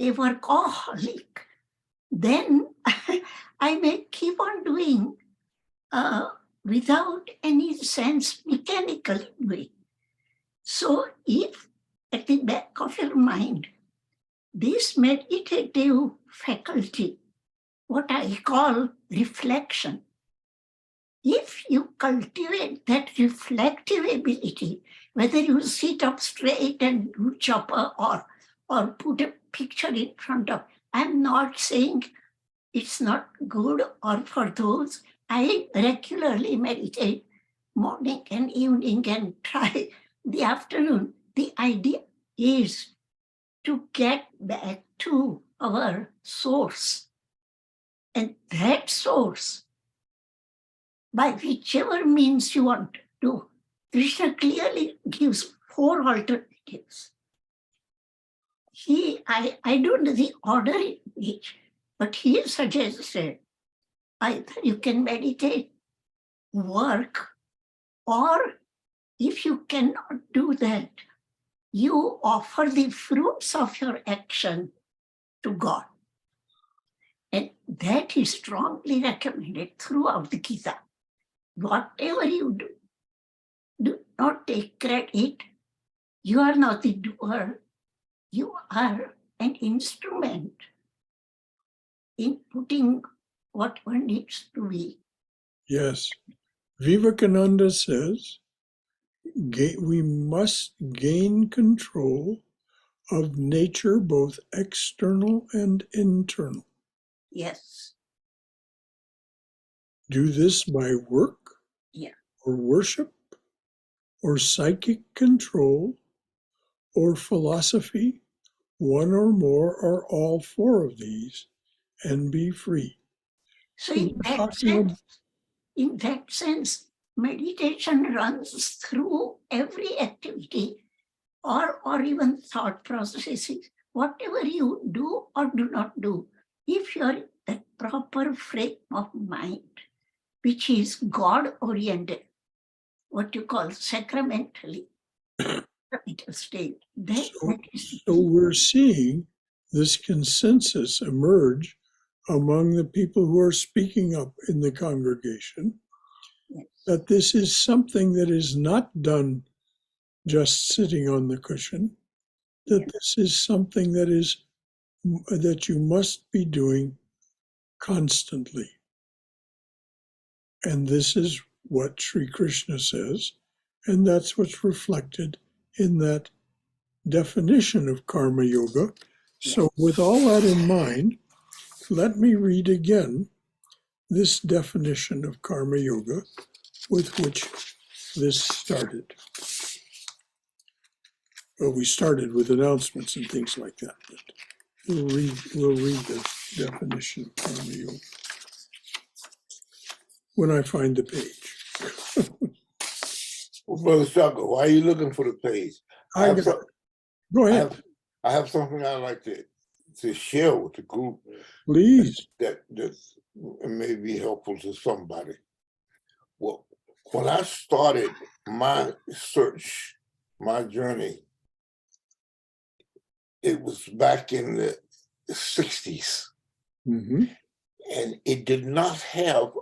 a workaholic, then I may keep on doing without any sense mechanically doing. So if at the back of your mind, this meditative faculty, what I call reflection, if you cultivate that reflective ability, whether you sit up straight and do chopper or put a picture in front of, I'm not saying it's not good or for those. I regularly meditate morning and evening and try the afternoon. The idea is to get back to our source. And that source, by whichever means you want to do, Krishna clearly gives 4 alternatives. I don't know the order in which, but he suggested either you can meditate, work, or if you cannot do that, you offer the fruits of your action to God. And that is strongly recommended throughout the Gita. Whatever you do not take credit. You are not the doer. You are an instrument in putting what one needs to be. Yes. Vivekananda says we must gain control of nature, both external and internal. Yes. Do this by work Yeah. or worship or psychic control or philosophy, one or more or all four of these, and be free. So So in we're that talking sense, meditation runs through every activity or even thought processes. Whatever you do or do not do, if you're in that proper frame of mind, which is God-oriented, what you call sacramentally, state, that is the So key. we're seeing this consensus emerge among the people who are speaking up in the congregation, Yes. that this is something that is not done just sitting on the cushion, that this is something that you must be doing constantly. And this is what Sri Krishna says, and that's what's reflected in that definition of karma yoga. So with all that in mind, let me read again this definition of karma yoga with which this started. Well, we started with announcements and things like that. But we'll read the definition of karma yoga when I find the page. Well, Brother Shankara, why are you looking for the page? I got it. Go ahead, I have something I'd like to share with the group please. that may be helpful to somebody. Well, when I started my search, my journey, it was back in the 60s, Mhm. and it did not have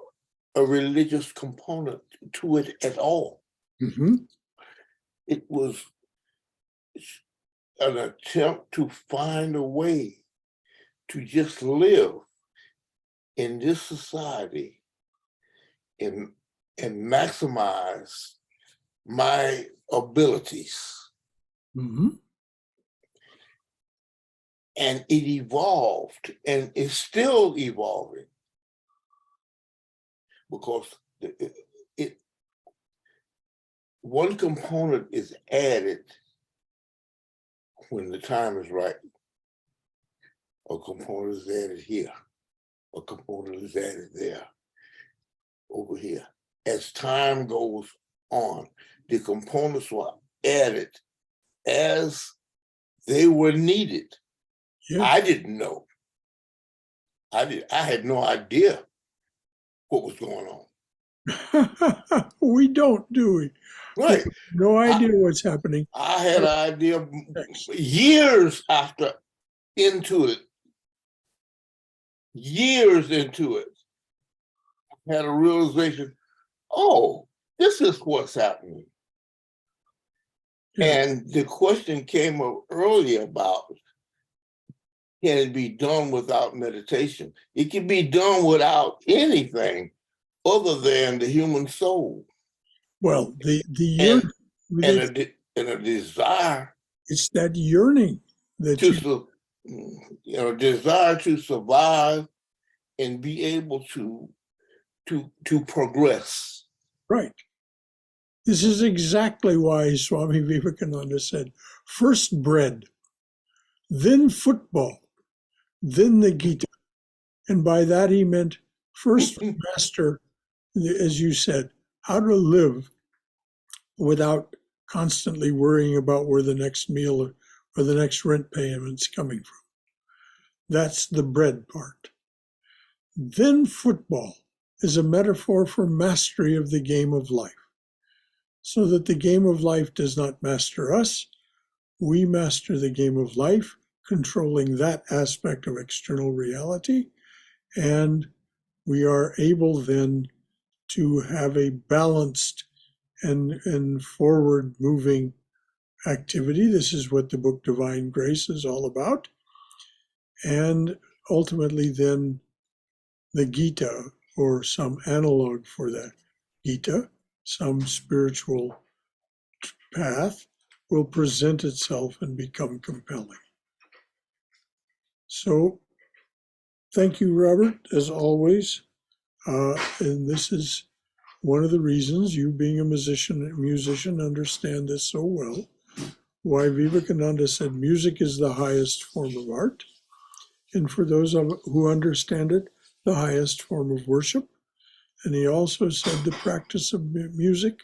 a religious component to it at all. Mhm. It was an attempt to find a way to just live in this society and maximize my abilities. Mhm. And it evolved and is still evolving because one component is added when the time is right. A component is added here. A component is added there, over here. As time goes on, the components were added as they were needed. Yeah. I didn't know. I had no idea what was going on. We don't, do we? Right. No idea what's happening. I had an idea Next. years into it. Years into it, I had a realization, oh, this is what's happening. Yeah. And the question came up earlier about, can it be done without meditation? It can be done without anything other than the human soul Well, the and yearning, a desire it's that yearning that to desire to survive and be able to progress. right. This is exactly why Swami Vivekananda said, first bread, then football, then the Gita. And by that he meant first master, as you said, how to live without constantly worrying about where the next meal or the next rent payment's coming from. That's the bread part. Then football is a metaphor for mastery of the game of life, so that the game of life does not master us. We master the game of life, controlling that aspect of external reality, and we are able then to have a balanced and forward moving activity. This is what the book Divine Grace is all about. And ultimately then the Gita, or some analog for the Gita, some spiritual path will present itself and become compelling. So thank you, Robert, as always. And this is one of the reasons, you being a musician understand this so well, why Vivekananda said music is the highest form of art. And for those who understand it, the highest form of worship. And he also said the practice of music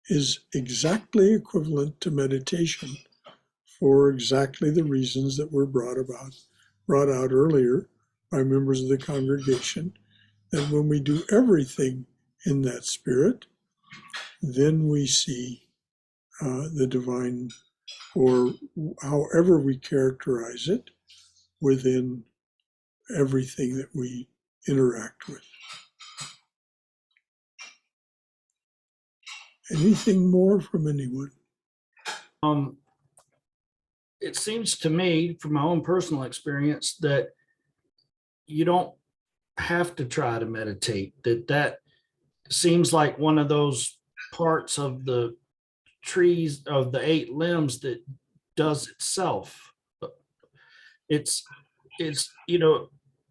is exactly equivalent to meditation for exactly the reasons that were brought out earlier by members of the congregation, that when we do everything in that spirit, then we see the divine, or however we characterize it, within everything that we interact with. Anything more from anyone? It seems to me, from my own personal experience, that you don't have to try to meditate, that seems like one of those parts of the trees of the 8 limbs that does itself. It's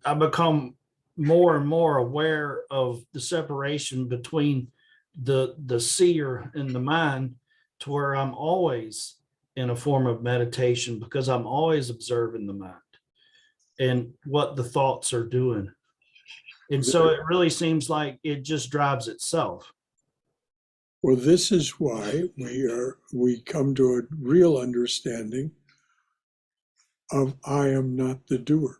I become more and more aware of the separation between the seer and the mind, to where I'm always in a form of meditation, because I'm always observing the mind and what the thoughts are doing. And so it really seems like it just drives itself. Well, this is why we come to a real understanding of I am not the doer.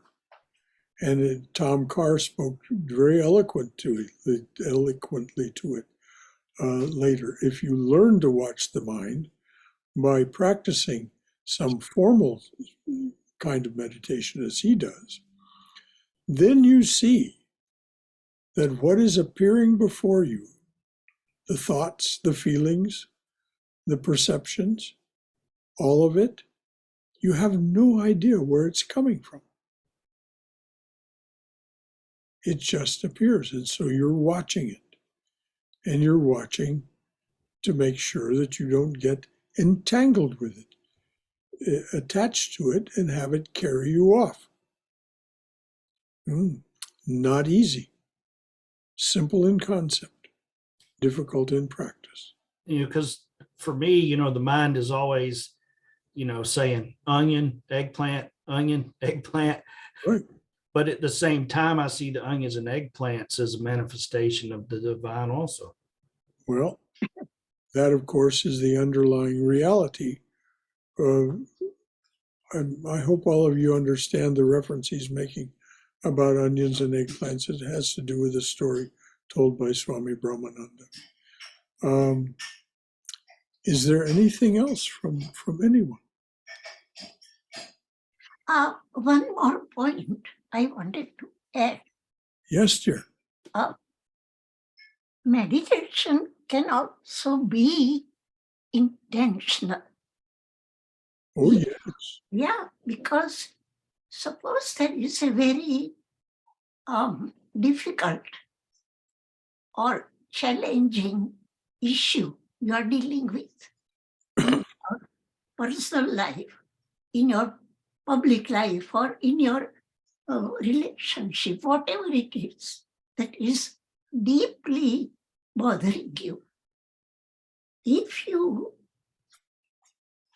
And Tom Carr spoke very eloquently to it later. If you learn to watch the mind by practicing some formal kind of meditation as he does, then you see that what is appearing before you, the thoughts, the feelings, the perceptions, all of it, you have no idea where it's coming from. It just appears. And so you're watching it. And you're watching to make sure that you don't get entangled with it, attached to it, and have it carry you off. Not easy. Simple in concept, difficult in practice. Because for me, the mind is always, saying onion, eggplant, Right. But at the same time, I see the onions and eggplants as a manifestation of the divine also. Well, that, of course, is the underlying reality. I hope all of you understand the reference he's making about onions and eggplants. It has to do with a story told by Swami Brahmananda. Is there anything else from anyone? One more point I wanted to add. Yes, dear. Meditation can also be intentional. Oh, yes. Yeah, because suppose there is a very difficult or challenging issue you are dealing with in your personal life, in your public life, or in your relationship, whatever it is that is deeply bothering you. If you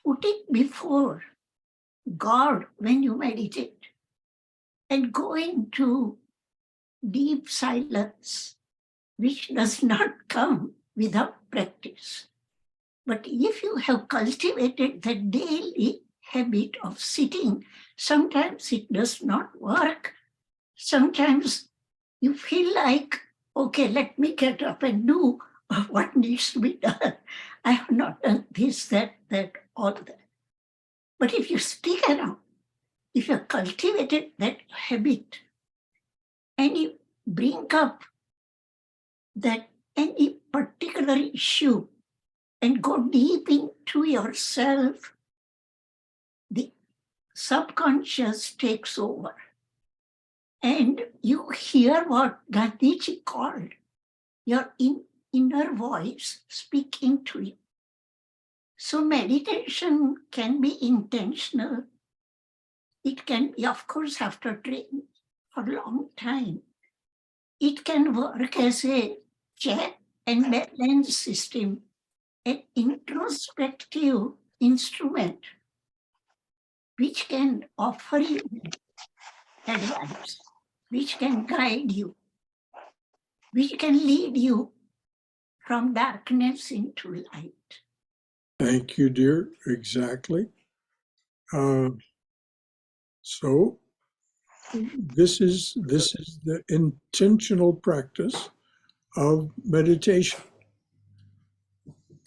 put it before God when you meditate and go into deep silence, which does not come without practice. But if you have cultivated the daily habit of sitting, sometimes it does not work. Sometimes you feel like, okay, let me get up and do what needs to be done. I have not done this, that, all that. But if you stick around, if you have cultivated that habit, and you bring up that any particular issue and go deep into yourself, the subconscious takes over. And you hear what Gandhiji called your inner voice speaking to you. So meditation can be intentional. It can be, of course, after training for a long time. It can work as a check and balance system, an introspective instrument which can offer you advice, which can guide you, which can lead you from darkness into light. Thank you, dear. Exactly. So this is the intentional practice of meditation.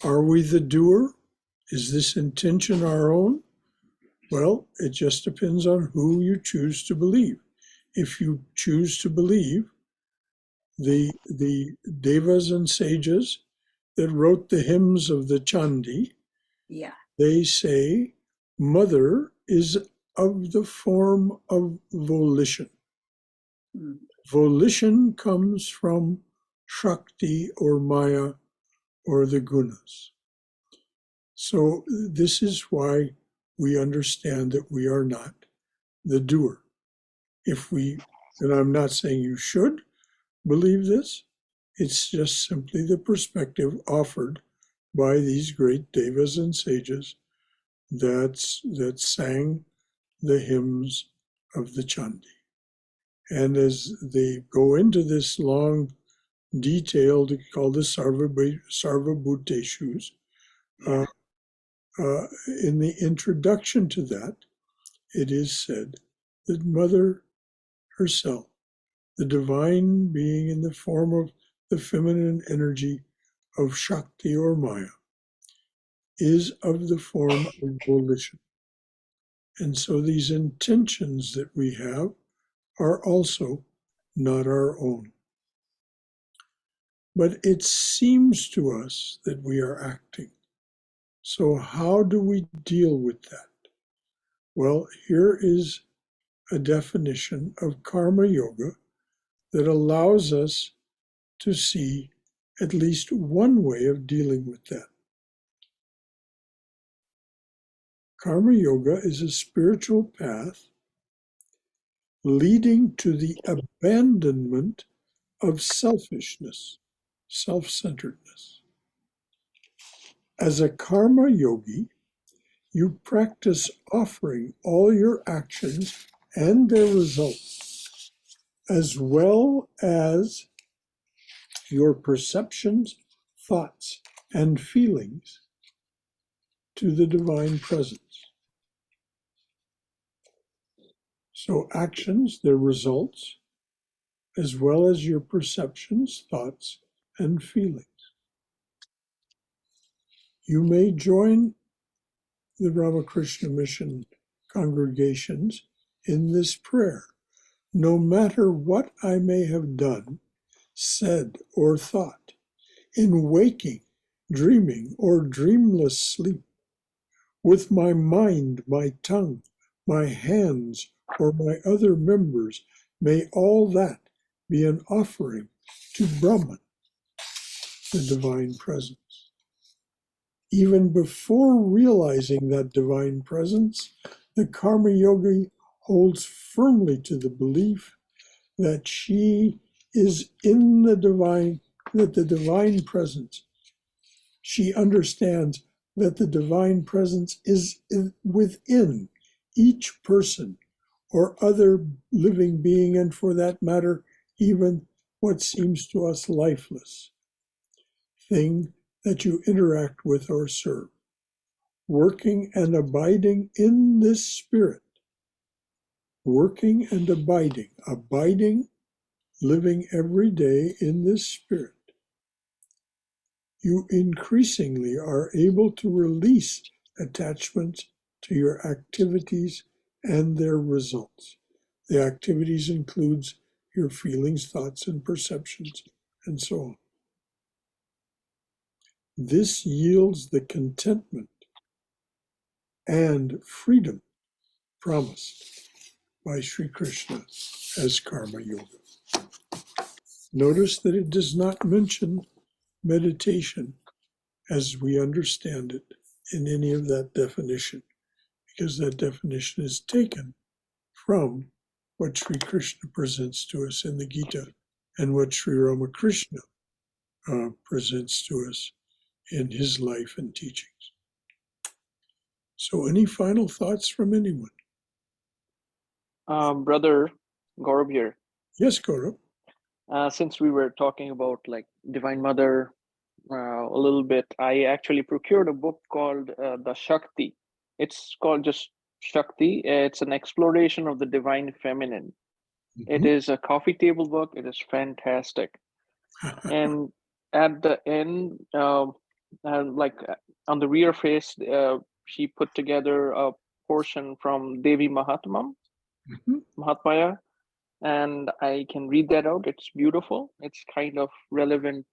Are we the doer? Is this intention our own? Well, it just depends on who you choose to believe. If you choose to believe the devas and sages that wrote the hymns of the Chandi, Yeah. they say mother is of the form of volition. Mm. Volition comes from Shakti or Maya or the gunas. So this is why we understand that we are not the doer. And I'm not saying you should believe this, it's just simply the perspective offered by these great devas and sages that sang the hymns of the Chandi. And as they go into this long detail called the Sarvabhuteshus, in the introduction to that, it is said that Mother herself, the divine being in the form of the feminine energy of Shakti or Maya, is of the form of volition. And so these intentions that we have are also not our own. But it seems to us that we are acting. So how do we deal with that? Well, here is a definition of karma yoga that allows us to see at least one way of dealing with that. Karma yoga is a spiritual path leading to the abandonment of selfishness, self-centeredness. As a karma yogi, you practice offering all your actions and their results, as well as your perceptions, thoughts, and feelings to the divine presence. So actions, their results, as well as your perceptions, thoughts, and feelings. You may join the Ramakrishna Mission congregations in this prayer. No matter what I may have done, said, or thought, in waking, dreaming, or dreamless sleep, with my mind, my tongue, my hands, or my other members, may all that be an offering to Brahman, the divine presence. Even before realizing that divine presence, the karma yogi holds firmly to the belief that she is in the divine, that the divine presence, she understands that the divine presence is within each person or other living being, and for that matter, even what seems to us lifeless thing that you interact with or serve. Working and abiding in this spirit, working and abiding, living every day in this spirit, you increasingly are able to release attachments to your activities and their results. The activities includes your feelings, thoughts, and perceptions, and so on. This yields the contentment and freedom promised by Sri Krishna as karma yoga. Notice that it does not mention meditation as we understand it in any of that definition, because that definition is taken from what Sri Krishna presents to us in the Gita and what Sri Ramakrishna presents to us in his life and teachings. So any final thoughts from anyone? Brother Gaurav here. Yes, Gaurav. Since we were talking about like Divine Mother a little bit, I actually procured a book called The Shakti. It's called just Shakti. It's an exploration of the divine feminine. It is a coffee table book. It is fantastic. And at the end, like on the rear face, she put together a portion from Devi Mahatmaya, and I can read that out. It's beautiful. It's kind of relevant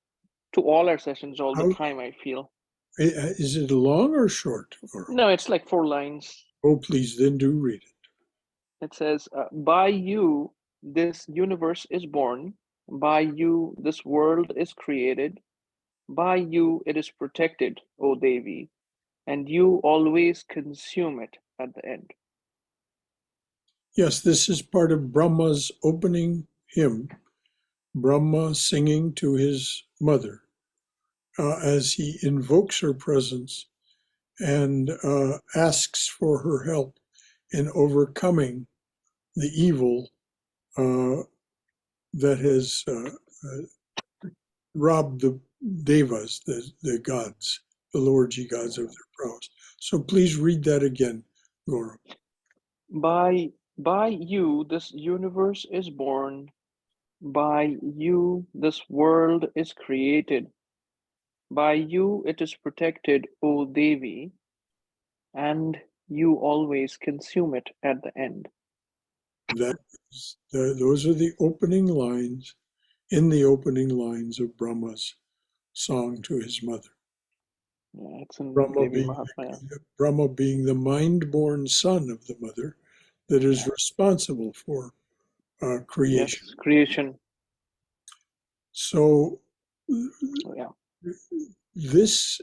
to all our sessions all the time, I feel. Is it long or short? No, it's like 4 lines. Oh, please, then do read it. It says, by you, this universe is born. By you, this world is created. By you, it is protected, O Devi, and you always consume it at the end. Yes, this is part of Brahma's opening hymn, Brahma singing to his mother as he invokes her presence and asks for her help in overcoming the evil that has robbed the devas, the gods, the Lordji gods of their prowess. So please read that again, Gaurav. By you, this universe is born. By you, this world is created. By you, it is protected, O Devi, and you always consume it at the end. Those are the opening lines, in the opening lines of Brahma's song to his mother. Yeah, it's in Brahma Devi Mahatmaya. Brahma being the mind-born son of the mother that is responsible for creation. Yes, creation. So Yeah. this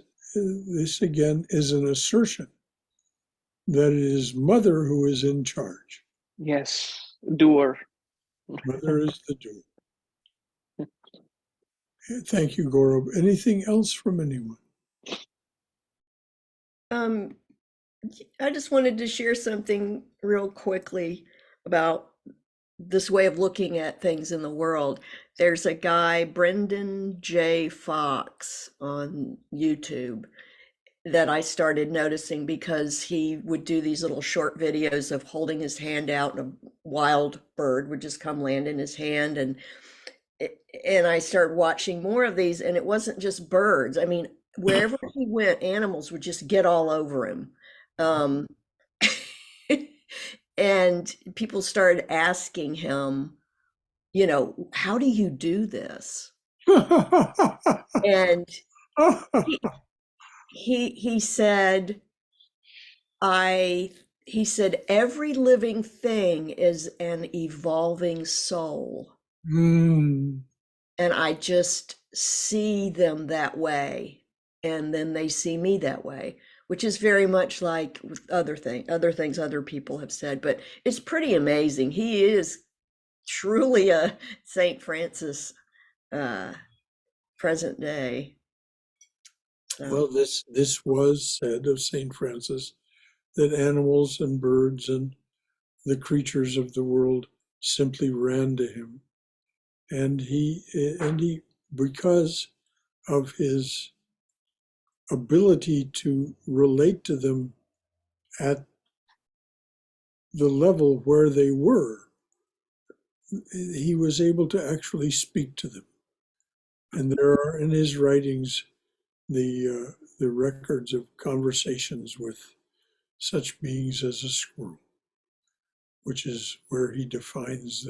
again is an assertion that it is mother who is in charge. Yes, doer. Mother is the doer. Thank you, Gaurav. Anything else from anyone? I just wanted to share something real quickly about this way of looking at things in the world. There's a guy, Brendan J. Fox, on YouTube that I started noticing because he would do these little short videos of holding his hand out and a wild bird would just come land in his hand. And I started watching more of these, and it wasn't just birds. I mean, wherever he went, animals would just get all over him. And people started asking him, how do you do this? And he said, he said, every living thing is an evolving soul. Mm. And I just see them that way. And then they see me that way, which is very much like with other things other people have said, but it's pretty amazing. He is truly a St. Francis present day. So. Well, this was said of St. Francis, that animals and birds and the creatures of the world simply ran to him. And he, because of his ability to relate to them at the level where they were, he was able to actually speak to them. And there are in his writings the records of conversations with such beings as a squirrel, which is where he defines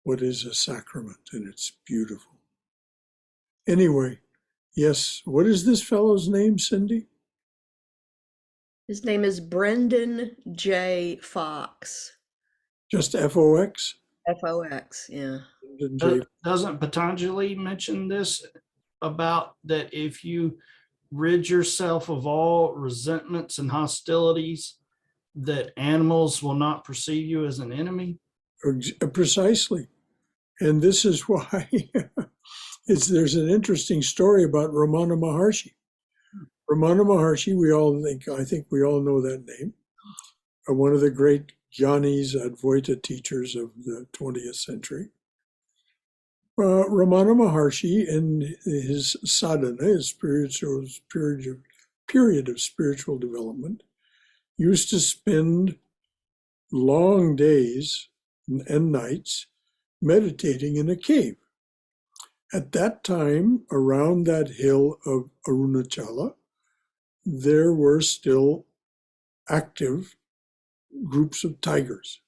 what is a sacrament, and it's beautiful. Anyway, yes, what is this fellow's name, Cindy? His name is Brendan J. Fox. Just F-O-X? F-O-X, yeah. Brendan J. Doesn't Patanjali mention this about that if you rid yourself of all resentments and hostilities, that animals will not perceive you as an enemy? Precisely. And this is why there's an interesting story about Ramana Maharshi. Ramana Maharshi, I think we all know that name, one of the great Jnanis, Advaita teachers of the 20th century. Ramana Maharshi, in his sadhana, his spiritual period of spiritual development, used to spend long days and nights meditating in a cave. At that time, around that hill of Arunachala, there were still active groups of tigers.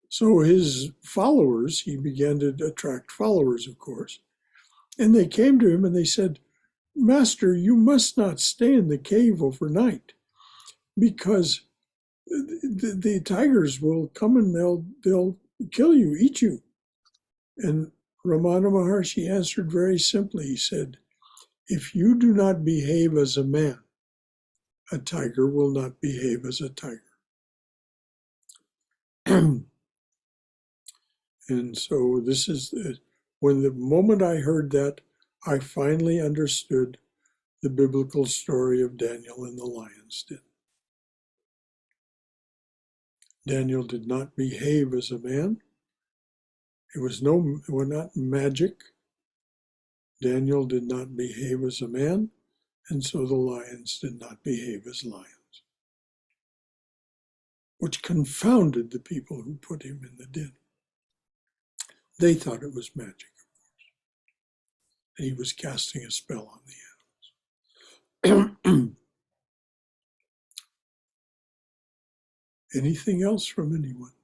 So his followers, he began to attract followers, of course, and they came to him and they said, "Master, you must not stay in the cave overnight because the tigers will come and they'll kill you, eat you." And Ramana Maharshi answered very simply. He said, "If you do not behave as a man, a tiger will not behave as a tiger." And so this is when the moment I heard that, I finally understood the biblical story of Daniel in the lion's den. Daniel did not behave as a man. It was not magic. Daniel did not behave as a man, and so the lions did not behave as lions, which confounded the people who put him in the den. They thought it was magic, of course, and he was casting a spell on the animals. Anything else from anyone?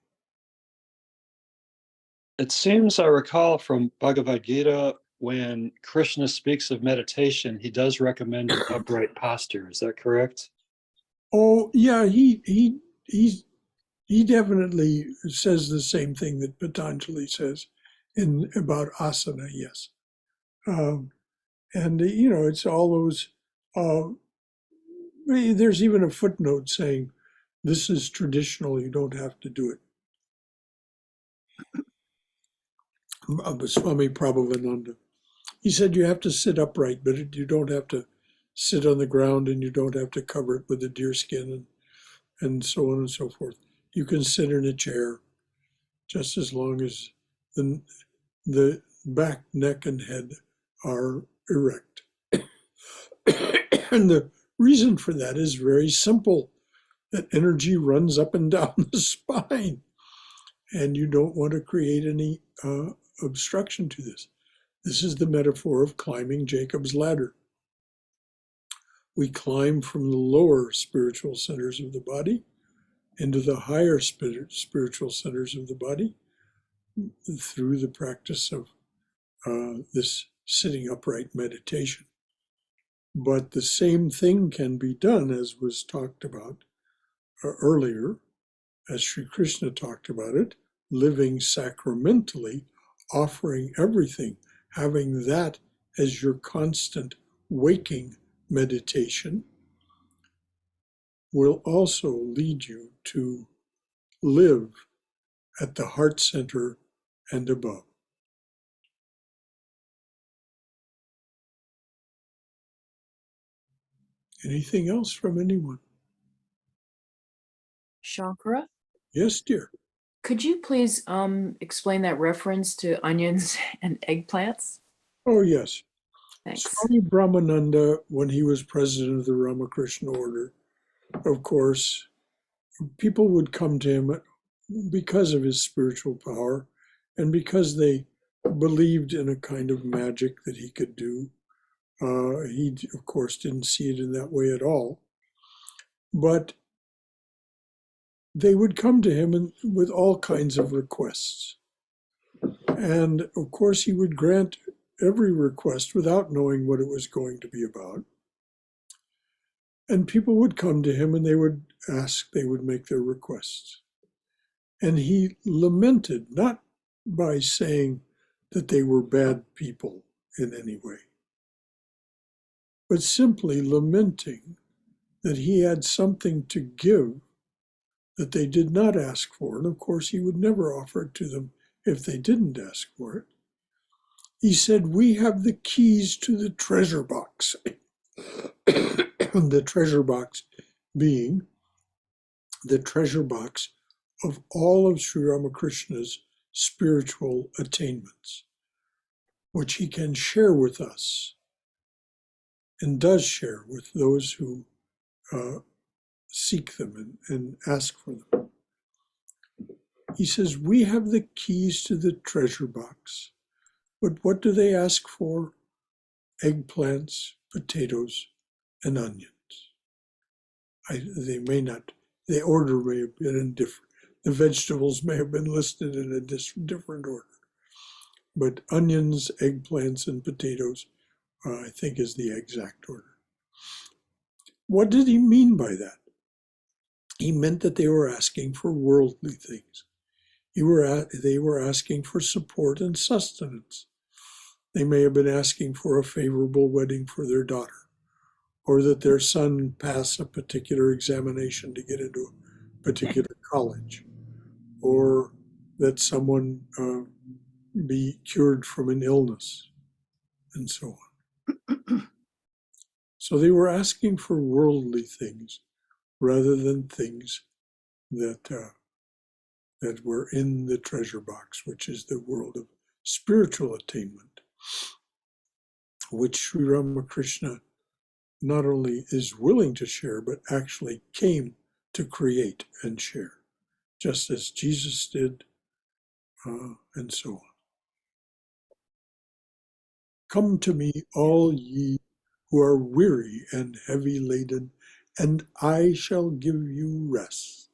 It seems I recall from Bhagavad Gita, when Krishna speaks of meditation, he does recommend an upright posture. Is that correct? Oh, yeah, he definitely says the same thing that Patanjali says about asana, yes. And, it's all those, there's even a footnote saying, this is traditional, you don't have to do it. Swami Prabhavananda. He said you have to sit upright, but you don't have to sit on the ground, and you don't have to cover it with a deer skin and so on and so forth. You can sit in a chair just as long as the back, neck, and head are erect. And the reason for that is very simple, that energy runs up and down the spine, and you don't want to create any obstruction to this. This is the metaphor of climbing Jacob's ladder. We climb from the lower spiritual centers of the body into the higher spiritual centers of the body through the practice of this sitting upright meditation. But the same thing can be done, as was talked about earlier, as Sri Krishna talked about it, living sacramentally, offering everything, having that as your constant waking meditation will also lead you to live at the heart center and above. Anything else from anyone? Shankara, Yes, dear. could you please explain that reference to onions and eggplants? Oh, yes. Thanks. Swami Brahmananda, when he was president of the Ramakrishna order, of course, people would come to him because of his spiritual power and because they believed in a kind of magic that he could do. He, of course, didn't see it in that way at all. But they would come to him with all kinds of requests. And, of course, he would grant every request without knowing what it was going to be about. And people would come to him and they would make their requests. And he lamented, not by saying that they were bad people in any way, but simply lamenting that he had something to give that they did not ask for. And of course, he would never offer it to them if they didn't ask for it. He said, "We have the keys to the treasure box." The treasure box being the treasure box of all of Sri Ramakrishna's spiritual attainments, which he can share with us and does share with those who seek them and ask for them. He says, "We have the keys to the treasure box." But what do they ask for? Eggplants, potatoes, and onions. They may not, the order may have been different. The vegetables may have been listed in a different order. But onions, eggplants, and potatoes, I think, is the exact order. What did he mean by that? He meant that they were asking for worldly things. They were asking for support and sustenance. They may have been asking for a favorable wedding for their daughter, or that their son pass a particular examination to get into a particular college, or that someone be cured from an illness, and so on. So they were asking for worldly things rather than things that were in the treasure box, which is the world of spiritual attainment, which Sri Ramakrishna not only is willing to share, but actually came to create and share, just as Jesus did, and so on. "Come to me, all ye who are weary and heavy laden, and I shall give you rest.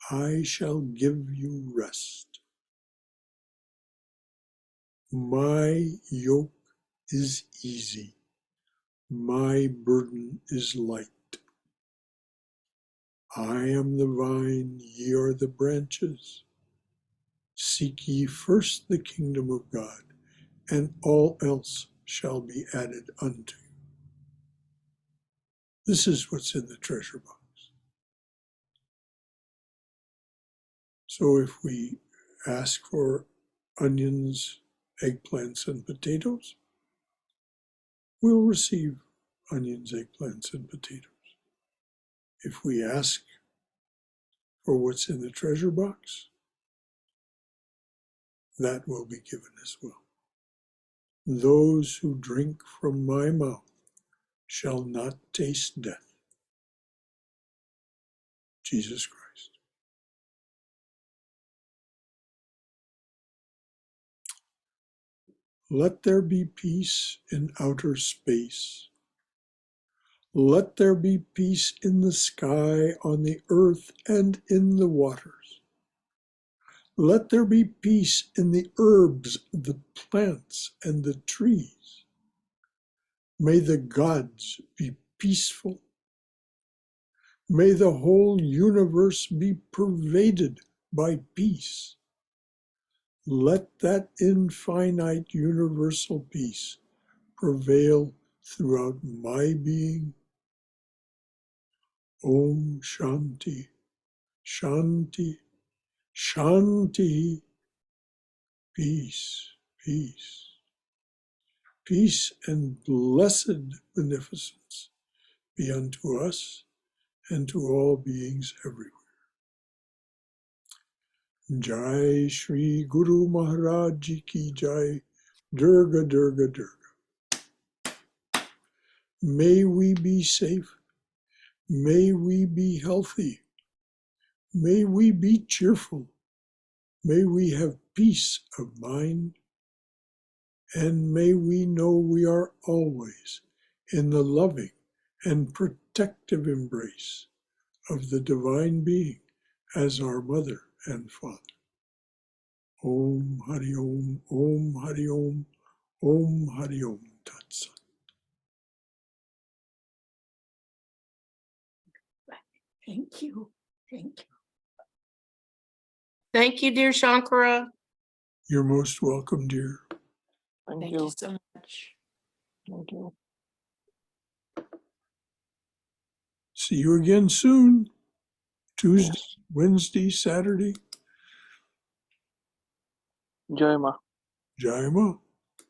I shall give you rest. My yoke is easy. My burden is light. I am the vine, ye are the branches. Seek ye first the kingdom of God, and all else shall be added unto you." This is what's in the treasure box. So if we ask for onions, eggplants, and potatoes, we'll receive onions, eggplants, and potatoes. If we ask for what's in the treasure box, that will be given as well. "Those who drink from my mouth shall not taste death." Jesus Christ. Let there be peace in outer space. Let there be peace in the sky, on the earth, and in the waters. Let there be peace in the herbs, the plants, and the trees. May the gods be peaceful. May the whole universe be pervaded by peace. Let that infinite universal peace prevail throughout my being. Om Shanti, Shanti, Shanti. Peace, peace. Peace and blessed beneficence be unto us and to all beings everywhere. Jai Shri Guru Maharaj Ji Ki Jai. Durga, Durga, Durga. May we be safe. May we be healthy. May we be cheerful. May we have peace of mind. And may we know we are always in the loving and protective embrace of the Divine Being as our Mother and Father. Om Hari Om, Om Hari Om, Om Hari Om Tat Sat. Thank you. Thank you. Thank you, dear Shankara. You're most welcome, dear. Thank Thank you. you so much. Thank you. See you again soon. Tuesday, Yes. Wednesday, Saturday. Jai Ma. Jai Ma.